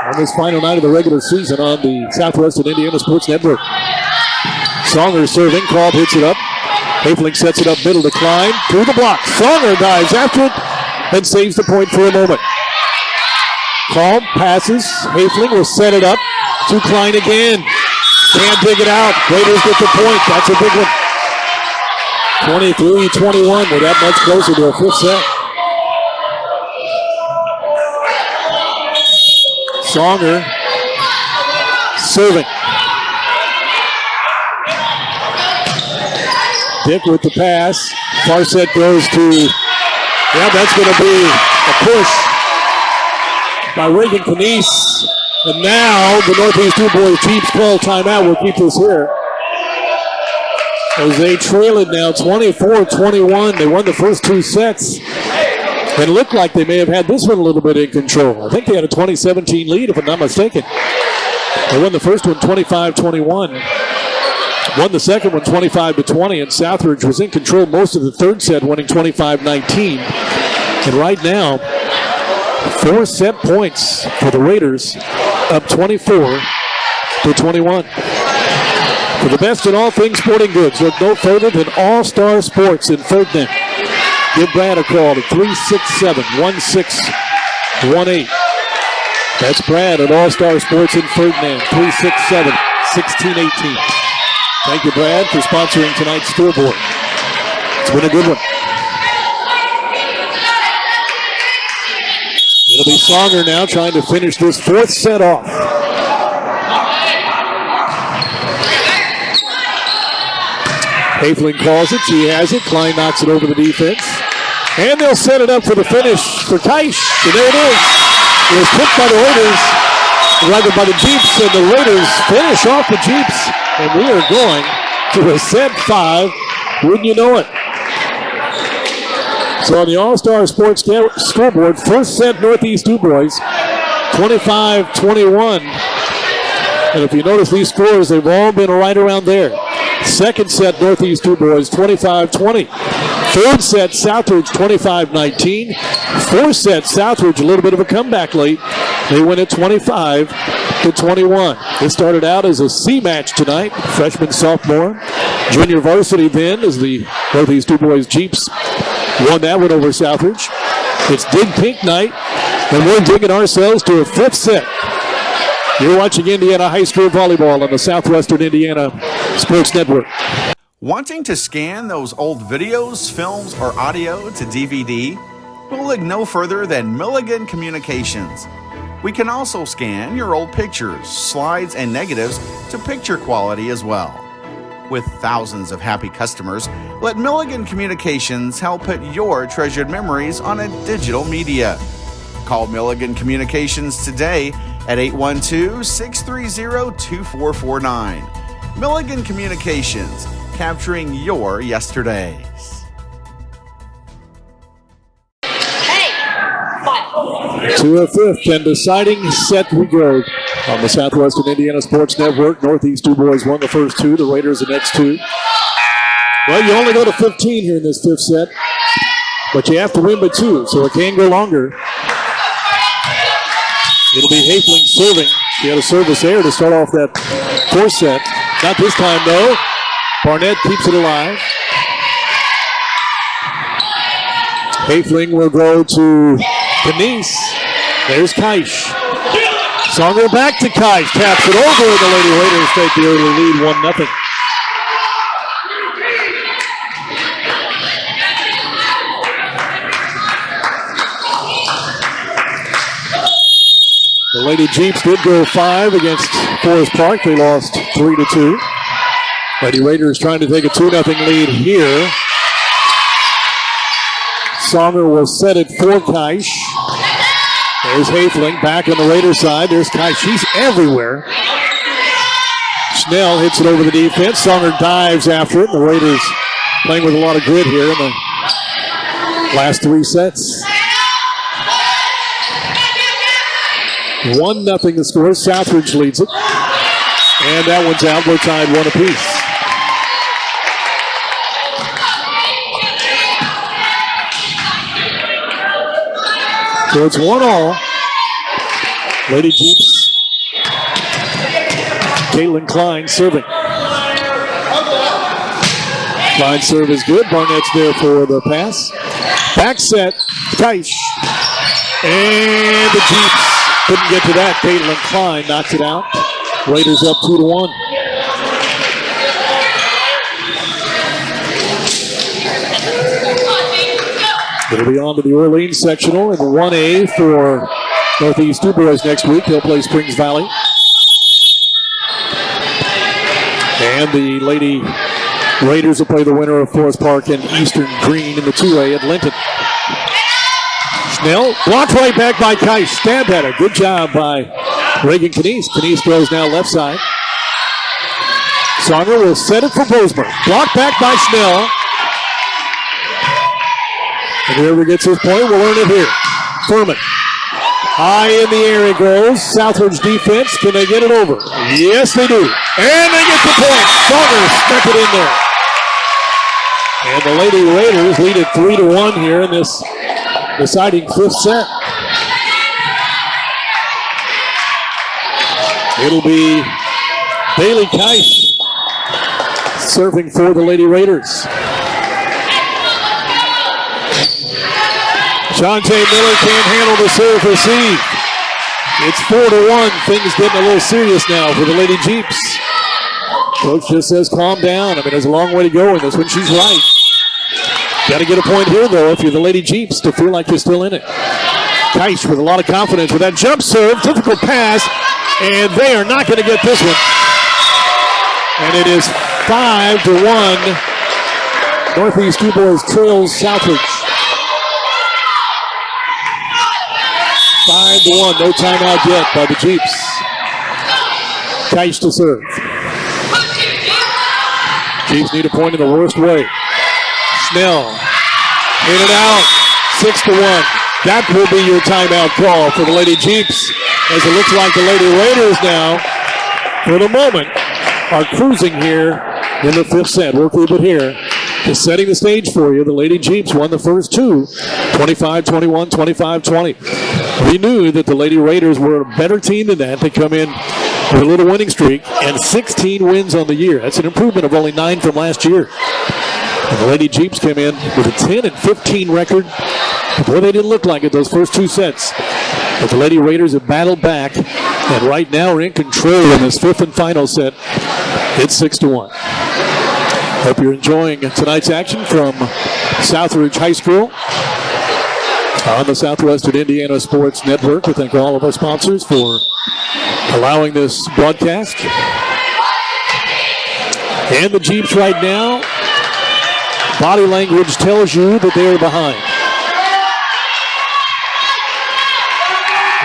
on this final night of the regular season on the Southwestern Indiana Sports Network. Songer serving. Cobb hits it up. Hafling sets it up middle to Klein. Through the block. Songer dives after it and saves the point for a moment. Cobb passes. Hafling will set it up to Klein again. Can't dig it out. Raiders get the point. That's a big one. 23-21. We're that much closer to a fifth set. Songer serving. Dick with the pass. Far set goes to, that's going to be a push by Reagan Canese. And now the Northeast Dubois Chiefs call timeout. We'll keep this here. As they trail it now 24-21. They won the first 2 sets. And it looked like they may have had this one a little bit in control. I think they had a 20-17 lead, if I'm not mistaken. They won the first one 25-21. Won the second one 25-20, and Southridge was in control most of the third set, winning 25-19. And right now, 4 set points for the Raiders, up 24-21. For the best in all things sporting goods, look no further than All Star Sports in Ferdinand. Give Brad a call at 367-1618. That's Brad at All Star Sports in Ferdinand, 367-1618. Thank you, Brad, for sponsoring tonight's scoreboard. It's been a good one. It'll be Songer now trying to finish this 4th set off. Hayfling calls it. She has it. Klein knocks it over the defense. And they'll set it up for the finish for Keish. And there it is. It was picked by the Raiders, rather by the Jeeps, and the Raiders finish off the Jeeps. And we are going to a set 5. Wouldn't you know it? So on the All-Star Sports scoreboard, first set Northeast Dubois, 25-21. And if you notice these scores, they've all been right around there. Second set Northeast Dubois, 25-20. Third set Southridge, 25-19. Fourth set Southridge, a little bit of a comeback late. They win it 25-21. This started out as a C match tonight. Freshman, sophomore. Junior varsity then as the Northeast Dubois Jeeps won that one over Southridge. It's Dig Pink night, and we're digging ourselves to a 5th set. You're watching Indiana High School Volleyball on the Southwestern Indiana Sports Network. Wanting to scan those old videos, films, or audio to DVD? We'll look no further than Milligan Communications. We can also scan your old pictures, slides, and negatives to picture quality as well. With thousands of happy customers, let Milligan Communications help put your treasured memories on a digital media. Call Milligan Communications today at 812-630-2449. Milligan Communications, capturing your yesterdays. To a 5th and deciding set we go on the Southwestern Indiana Sports Network. Northeast Dubois won the first 2, the Raiders the next 2. Well, you only go to 15 here in this 5th set, but you have to win by 2, so it can go longer. It'll be Hayfling serving. She had a service there to start off that 4th set. Not this time, though. Barnett keeps it alive. Hayfling will go to Denise. There's Keish. Songer back to Keish. Taps it over, and the Lady Raiders take the early lead 1-0. The Lady Jeeps did go 5 against Forest Park. They lost 3-2. Lady Raiders trying to take a 2-0 lead here. Songer will set it for Keish. There's Hayfling back on the Raiders side. There's Keish. She's everywhere. Schnell hits it over the defense. Songer dives after it. The Raiders playing with a lot of grit here in the last 3 sets. 1-0 the score. Southridge leads it. And that one's out. We're tied 1 apiece. So it's 1-1. Lady Jeeps. Caitlin Klein serving. Klein's serve is good. Barnett's there for the pass. Back set. Keish. And the Jeeps couldn't get to that. Caitlin Klein knocked it out. Raiders up 2-1. It'll be on to the Orleans sectional in the 1A for Northeast Dubois next week. They'll play Springs Valley. And the Lady Raiders will play the winner of Forest Park and Eastern Green in the 2A at Linton. Schnell blocked right back by Keish. Stabbed at her. Good job by Reagan Knies. Knies throws now left side. Songer will set it for Bosmer. Blocked back by Schnell. And whoever gets his point will earn it here. Furman. High in the air it goes. Southridge defense. Can they get it over? Yes, they do. And they get the point. Songer stuck it in there. And the Lady Raiders lead it 3-1 here in this deciding fifth set. It'll be Bailey Keish serving for the Lady Raiders. Shante Miller can't handle the serve receive. It's 4-1. Things getting a little serious now for the Lady Jeeps. Coach just says calm down. I mean, there's a long way to go in this one. She's right. Got to get a point here, though, if you're the Lady Jeeps, to feel like you're still in it. Keish with a lot of confidence with that jump serve. Difficult pass. And they are not going to get this one. And it is 5-1. Northeast Dubois trails Southridge. 5-1. No timeout yet by the Jeeps. Keish to serve. Jeeps need a point in the worst way. Schnell. In and out. 6-1. That will be your timeout call for the Lady Jeeps. As it looks like the Lady Raiders now, for the moment, are cruising here in the fifth set. We're keeping here. Just setting the stage for you. The Lady Jeeps won the first two, 25-21, 25-20. We knew that the Lady Raiders were a better team than that. They come in with a little winning streak and 16 wins on the year. That's an improvement of only 9 from last year. And the Lady Jeeps came in with a 10-15 record. Boy, they didn't look like it those first two sets. But the Lady Raiders have battled back and right now are in control in this fifth and final set. It's 6-1. Hope you're enjoying tonight's action from Southridge High School on the Southwestern Indiana Sports Network. We thank all of our sponsors for allowing this broadcast. And the Jeeps right now, body language tells you that they are behind.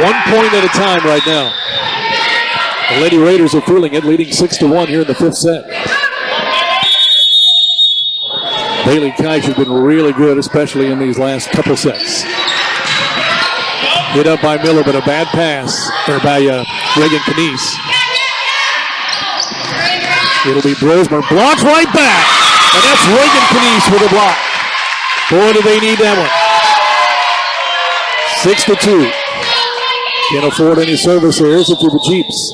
1 point at a time right now. The Lady Raiders are feeling it, leading 6-1 here in the fifth set. Bailey Keish has been really good, especially in these last couple sets. Hit up by Miller, but a bad pass there by Reagan Knies. It'll be Brosmer. Blocked right back. And that's Reagan Knies with a block. Boy, do they need that one. 6-2. Can't afford any service errors if you're the Jeeps.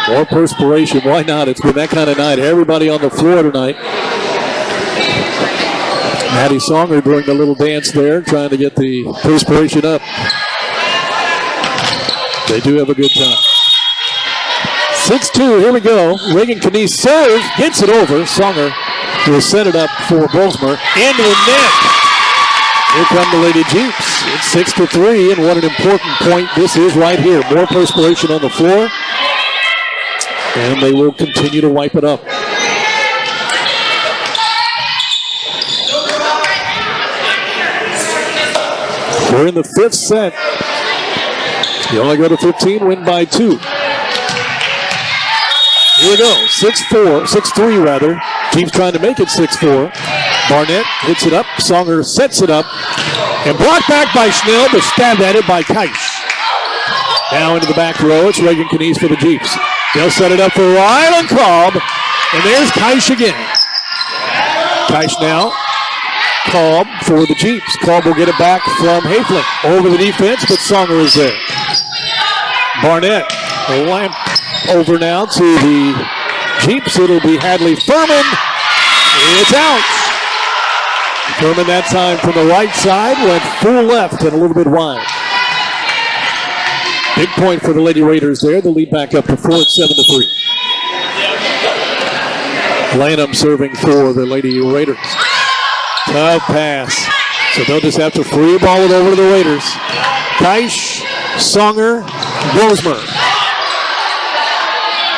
More perspiration. Why not? It's been that kind of night. Everybody on the floor tonight. Maddie Songer doing the little dance there, trying to get the perspiration up. They do have a good time. 6-2, here we go. Reagan Knies serves, gets it over. Songer will set it up for Bosmer. Into the net. Here come the Lady Jeeps. It's 6-3, and what an important point this is right here. More perspiration on the floor, and they will continue to wipe it up. We're in the fifth set. You only go to 15, win by 2. Here we go, 6-3 rather. Jeeps trying to make it 6-4. Barnett hits it up, Songer sets it up, and blocked back by Schnell, but stabbed at it by Keish. Now into the back row, it's Reagan Knies for the Jeeps. They'll set it up for Rylan Cobb, and there's Keish again. Keish now, Cobb for the Jeeps. Cobb will get it back from Hayflin. Over the defense, but Songer is there. Barnett, a lamp over now to the Jeeps. It'll be Hadley Furman. It's out. Furman that time from the right side went full left and a little bit wide. Big point for the Lady Raiders there. The lead back up to 4 at 7-3. Lanham serving for the Lady Raiders. Tough pass. So they'll just have to free ball it over to the Raiders. Keish, Songer, Brosmer.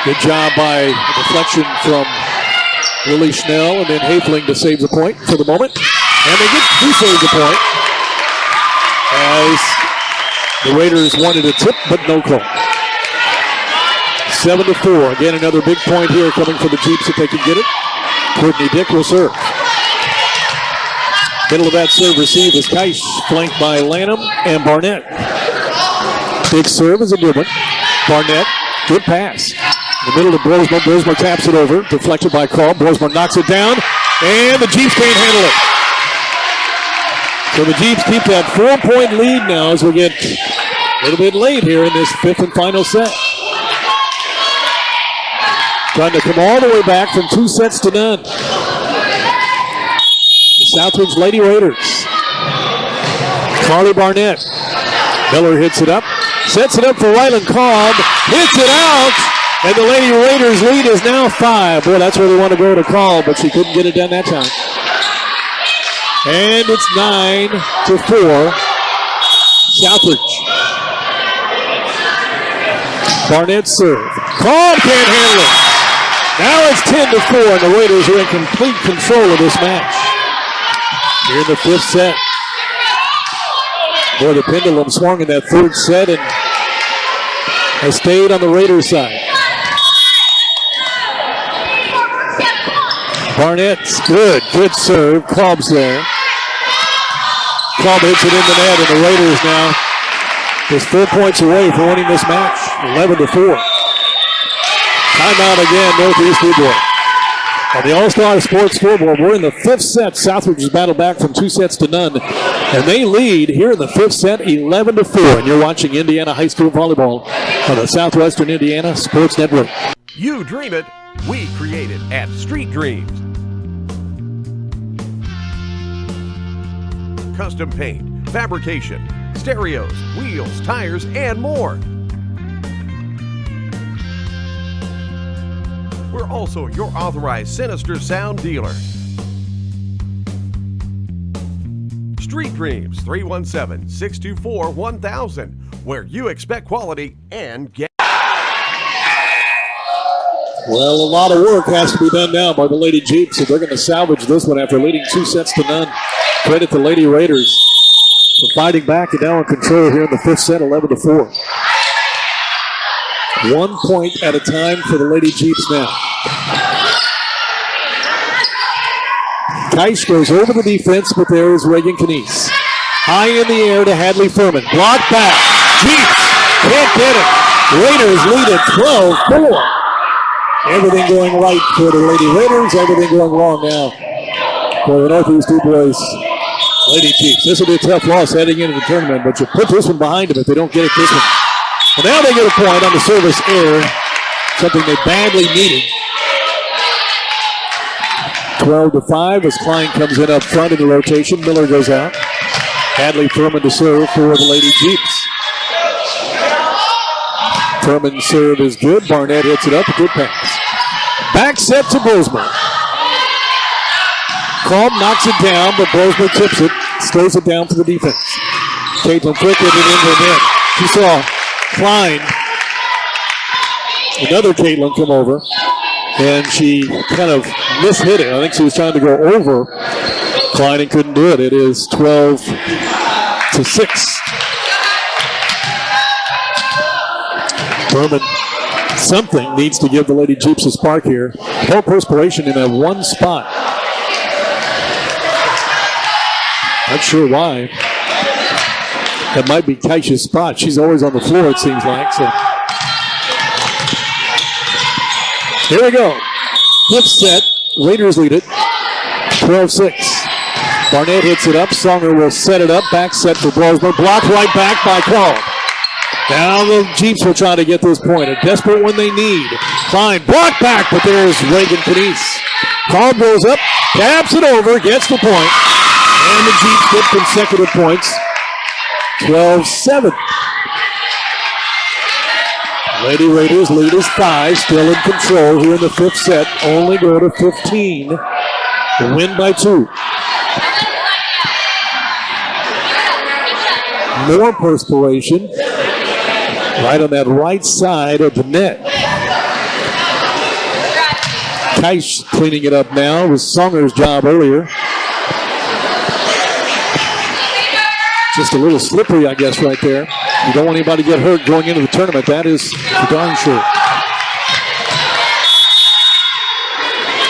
Good job by deflection from Lily Schnell, and then Hafling to save the point for the moment. And they do save the point as the Raiders wanted a tip, but no call. 7-4. Again, another big point here coming from the Jeeps if they can get it. Courtney Dick will serve. Middle of that serve receive is Keish, flanked by Lanham and Barnett. Big serve is a good one. Barnett, good pass. In the middle of Brosmer. Brosmer taps it over, deflected by Call. Brosmer knocks it down, and the Jeeps can't handle it. So the Jeeps keep that 4-point lead now as we get a little bit late here in this fifth and final set. Trying to come all the way back from 2 sets to none. The Southridge Lady Raiders. Carly Barnett. Miller hits it up. Sets it up for Ryland Cobb. Hits it out. And the Lady Raiders lead is now 5. Boy, that's where they want to go to call, but she couldn't get it done that time. And it's 9-4. Southridge. Barnett serve. Cobb can't handle it. Now it's 10-4, and the Raiders are in complete control of this match. Here in the fifth set. Boy, the pendulum swung in that third set and has stayed on the Raiders side. Barnett's good serve. Cobb's there. Cobb hits it in the net, and the Raiders now just 4 points away from winning this match, 11-4. Timeout again, Northeast Dubois. On the All-Star Sports scoreboard, we're in the fifth set. Southridge has battled back from 2 sets to none, and they lead here in the fifth set, 11-4. And you're watching Indiana High School Volleyball on the Southwestern Indiana Sports Network. You dream it, we create it at Street Dreams. Custom paint, fabrication, stereos, wheels, tires, and more. We're also your authorized Sinister Sound dealer. Street Dreams, 317-624-1000, where you expect quality and get. Well, a lot of work has to be done now by the Lady Jeeps, so they're going to salvage this one after leading 2 sets to none. Credit the Lady Raiders for fighting back and now in control here in the fifth set, 11-4. 1 point at a time for the Lady Jeeps now. Keish goes over the defense, but there is Reagan Knies. High in the air to Hadley Furman. Blocked back. Jeeps can't get it. Raiders lead at 12-4. Everything going right for the Lady Raiders. Everything going wrong now for the Northeast Dubois Lady Jeeps. This will be a tough loss heading into the tournament, but you put this one behind them if they don't get it this one. Well, now they get a point on the service error, something they badly needed. 12-5 as Klein comes in up front in the rotation. Miller goes out. Hadley Furman to serve for the Lady Jeeps. Furman's serve is good. Barnett hits it up. A good pass. Back set to Brosmer. Cobb knocks it down, but Brosmer tips it. Slows it down for the defense. Caitlin Frick hit it into the net. She saw Klein, another Caitlin, come over, and she kind of mishit it. I think she was trying to go over Klein and couldn't do it. It is 12-6. Furman, something needs to give the Lady Jeeps a spark here. Whole perspiration in that one spot. Not sure why. That might be Keish's spot. She's always on the floor, it seems like. So here we go. Fifth set. Raiders lead it. 12-6. Barnett hits it up. Songer will set it up. Back set for Brosmer. Blocked right back by Call. Now the Jeeps will try to get this point. A desperate one they need. Klein blocked back, but there's Reagan Knies. Call goes up, taps it over, gets the point. And the Jeeps get consecutive points. 12-7. Lady Raiders lead is 5, still in control here in the fifth set. Only go to 15 to win by 2. more perspiration right on that right side of the net. Keish cleaning it up now. It was Songer's job earlier. Just a little slippery, I guess, right there. You don't want anybody to get hurt going into the tournament. That is for darn sure.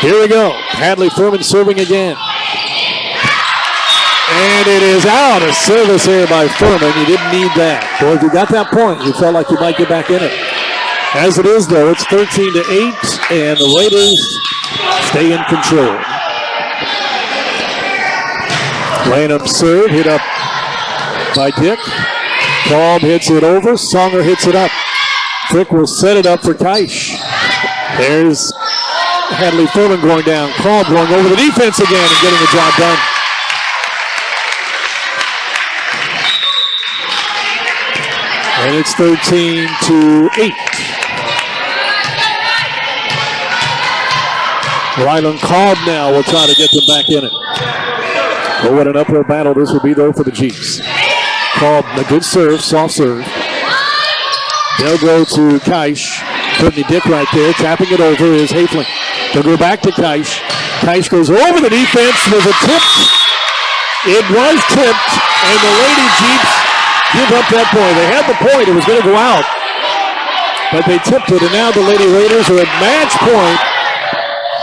Here we go. Hadley Furman serving again. And it is out. A service here by Furman. You didn't need that. Boy, if you got that point, you felt like you might get back in it. As it is, though, it's 13-8, and the Raiders stay in control. Lanham serve, hit up by Dick. Cobb hits it over. Songer hits it up. Frick will set it up for Keish. There's Hadley Furman going down. Cobb going over the defense again and getting the job done. And it's 13-8. Rylan Cobb now will try to get them back in it. Oh, what an uphill battle this will be, though, for the Jeeps. Cobb, a good serve, soft serve. They'll go to Keish. Courtney Dick right there. Tapping it over is Hafling. They'll go back to Keish. Keish goes over the defense with a tip. It was tipped, and the Lady Jeeps give up that point. They had the point. It was going to go out. But they tipped it, and now the Lady Raiders are at match point.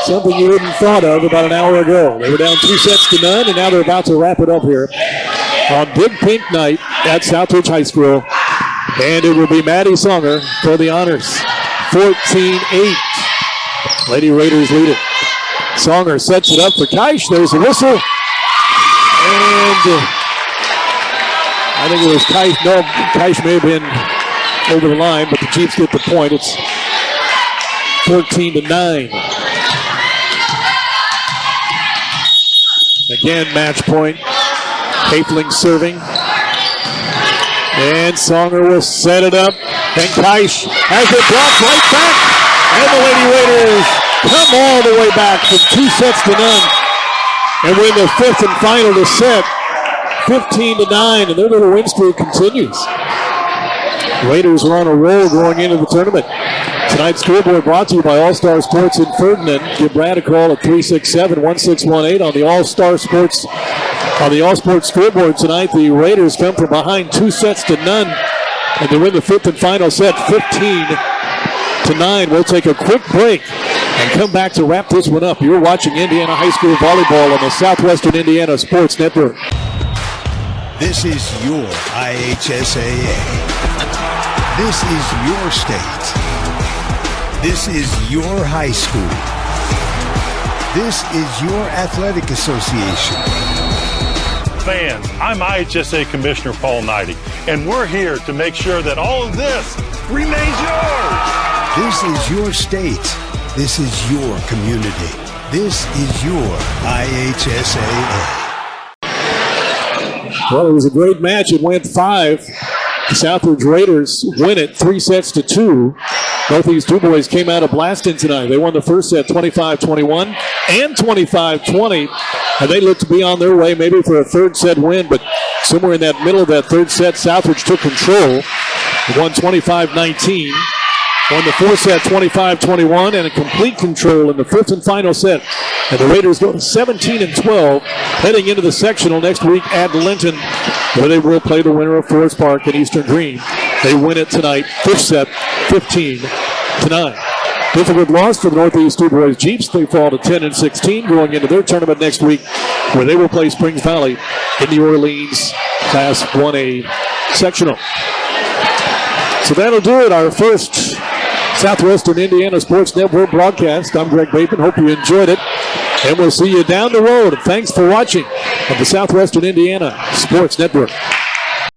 Something you wouldn't thought of about an hour ago. They were down 2-0, and now they're about to wrap it up here on Big Pink Night at Southridge High School. And it will be Maddie Songer for the honors. 14-8. Lady Raiders lead it. Songer sets it up for Keish. There's a whistle. And I think it was Keish. No, Keish may have been over the line, but the Chiefs get the point. It's 14-9. Again, match point. Hafling serving. And Songer will set it up. And Keish has it blocked right back. And the Lady Raiders come all the way back from 2-0 and win the fifth and final to set. 15-9, and their little win streak continues. Raiders are on a roll going into the tournament. Tonight's scoreboard brought to you by All-Star Sports in Ferdinand. Give Brad a call at 367-1618 on the All-Star Sports. On the All-Sports scoreboard tonight, the Raiders come from behind 2-0, and they win the fifth and final set, 15-9. We'll take a quick break and come back to wrap this one up. You're watching Indiana High School Volleyball on the Southwestern Indiana Sports Network. This is your IHSAA. This is your state. This is your high school. This is your athletic association. Fans, I'm IHSA Commissioner Paul Knighty, and we're here to make sure that all of this remains yours. This is your state. This is your community. This is your IHSAA. Well, it was a great match. It went 5. The Southridge Raiders win it 3-2. Both these Dubois came out of blasting tonight. They won the first set 25-21 and 25-20. And they look to be on their way maybe for a third set win. But somewhere in that middle of that third set, Southridge took control. Won 25-19. Won the fourth set 25-21 and a complete control in the fifth and final set. And the Raiders go to 17-12 heading into the sectional next week at Linton, where they will play the winner of Forest Park and Eastern Green. They win it tonight, fifth set, 15-9. Difficult loss for the Northeast Dubois Jeeps. They fall to 10-16 going into their tournament next week, where they will play Springs Valley in the Orleans Class 1A sectional. So that'll do it. Our first Southwestern Indiana Sports Network broadcast. I'm Greg Bateman. Hope you enjoyed it. And we'll see you down the road. Thanks for watching on the Southwestern Indiana Sports Network.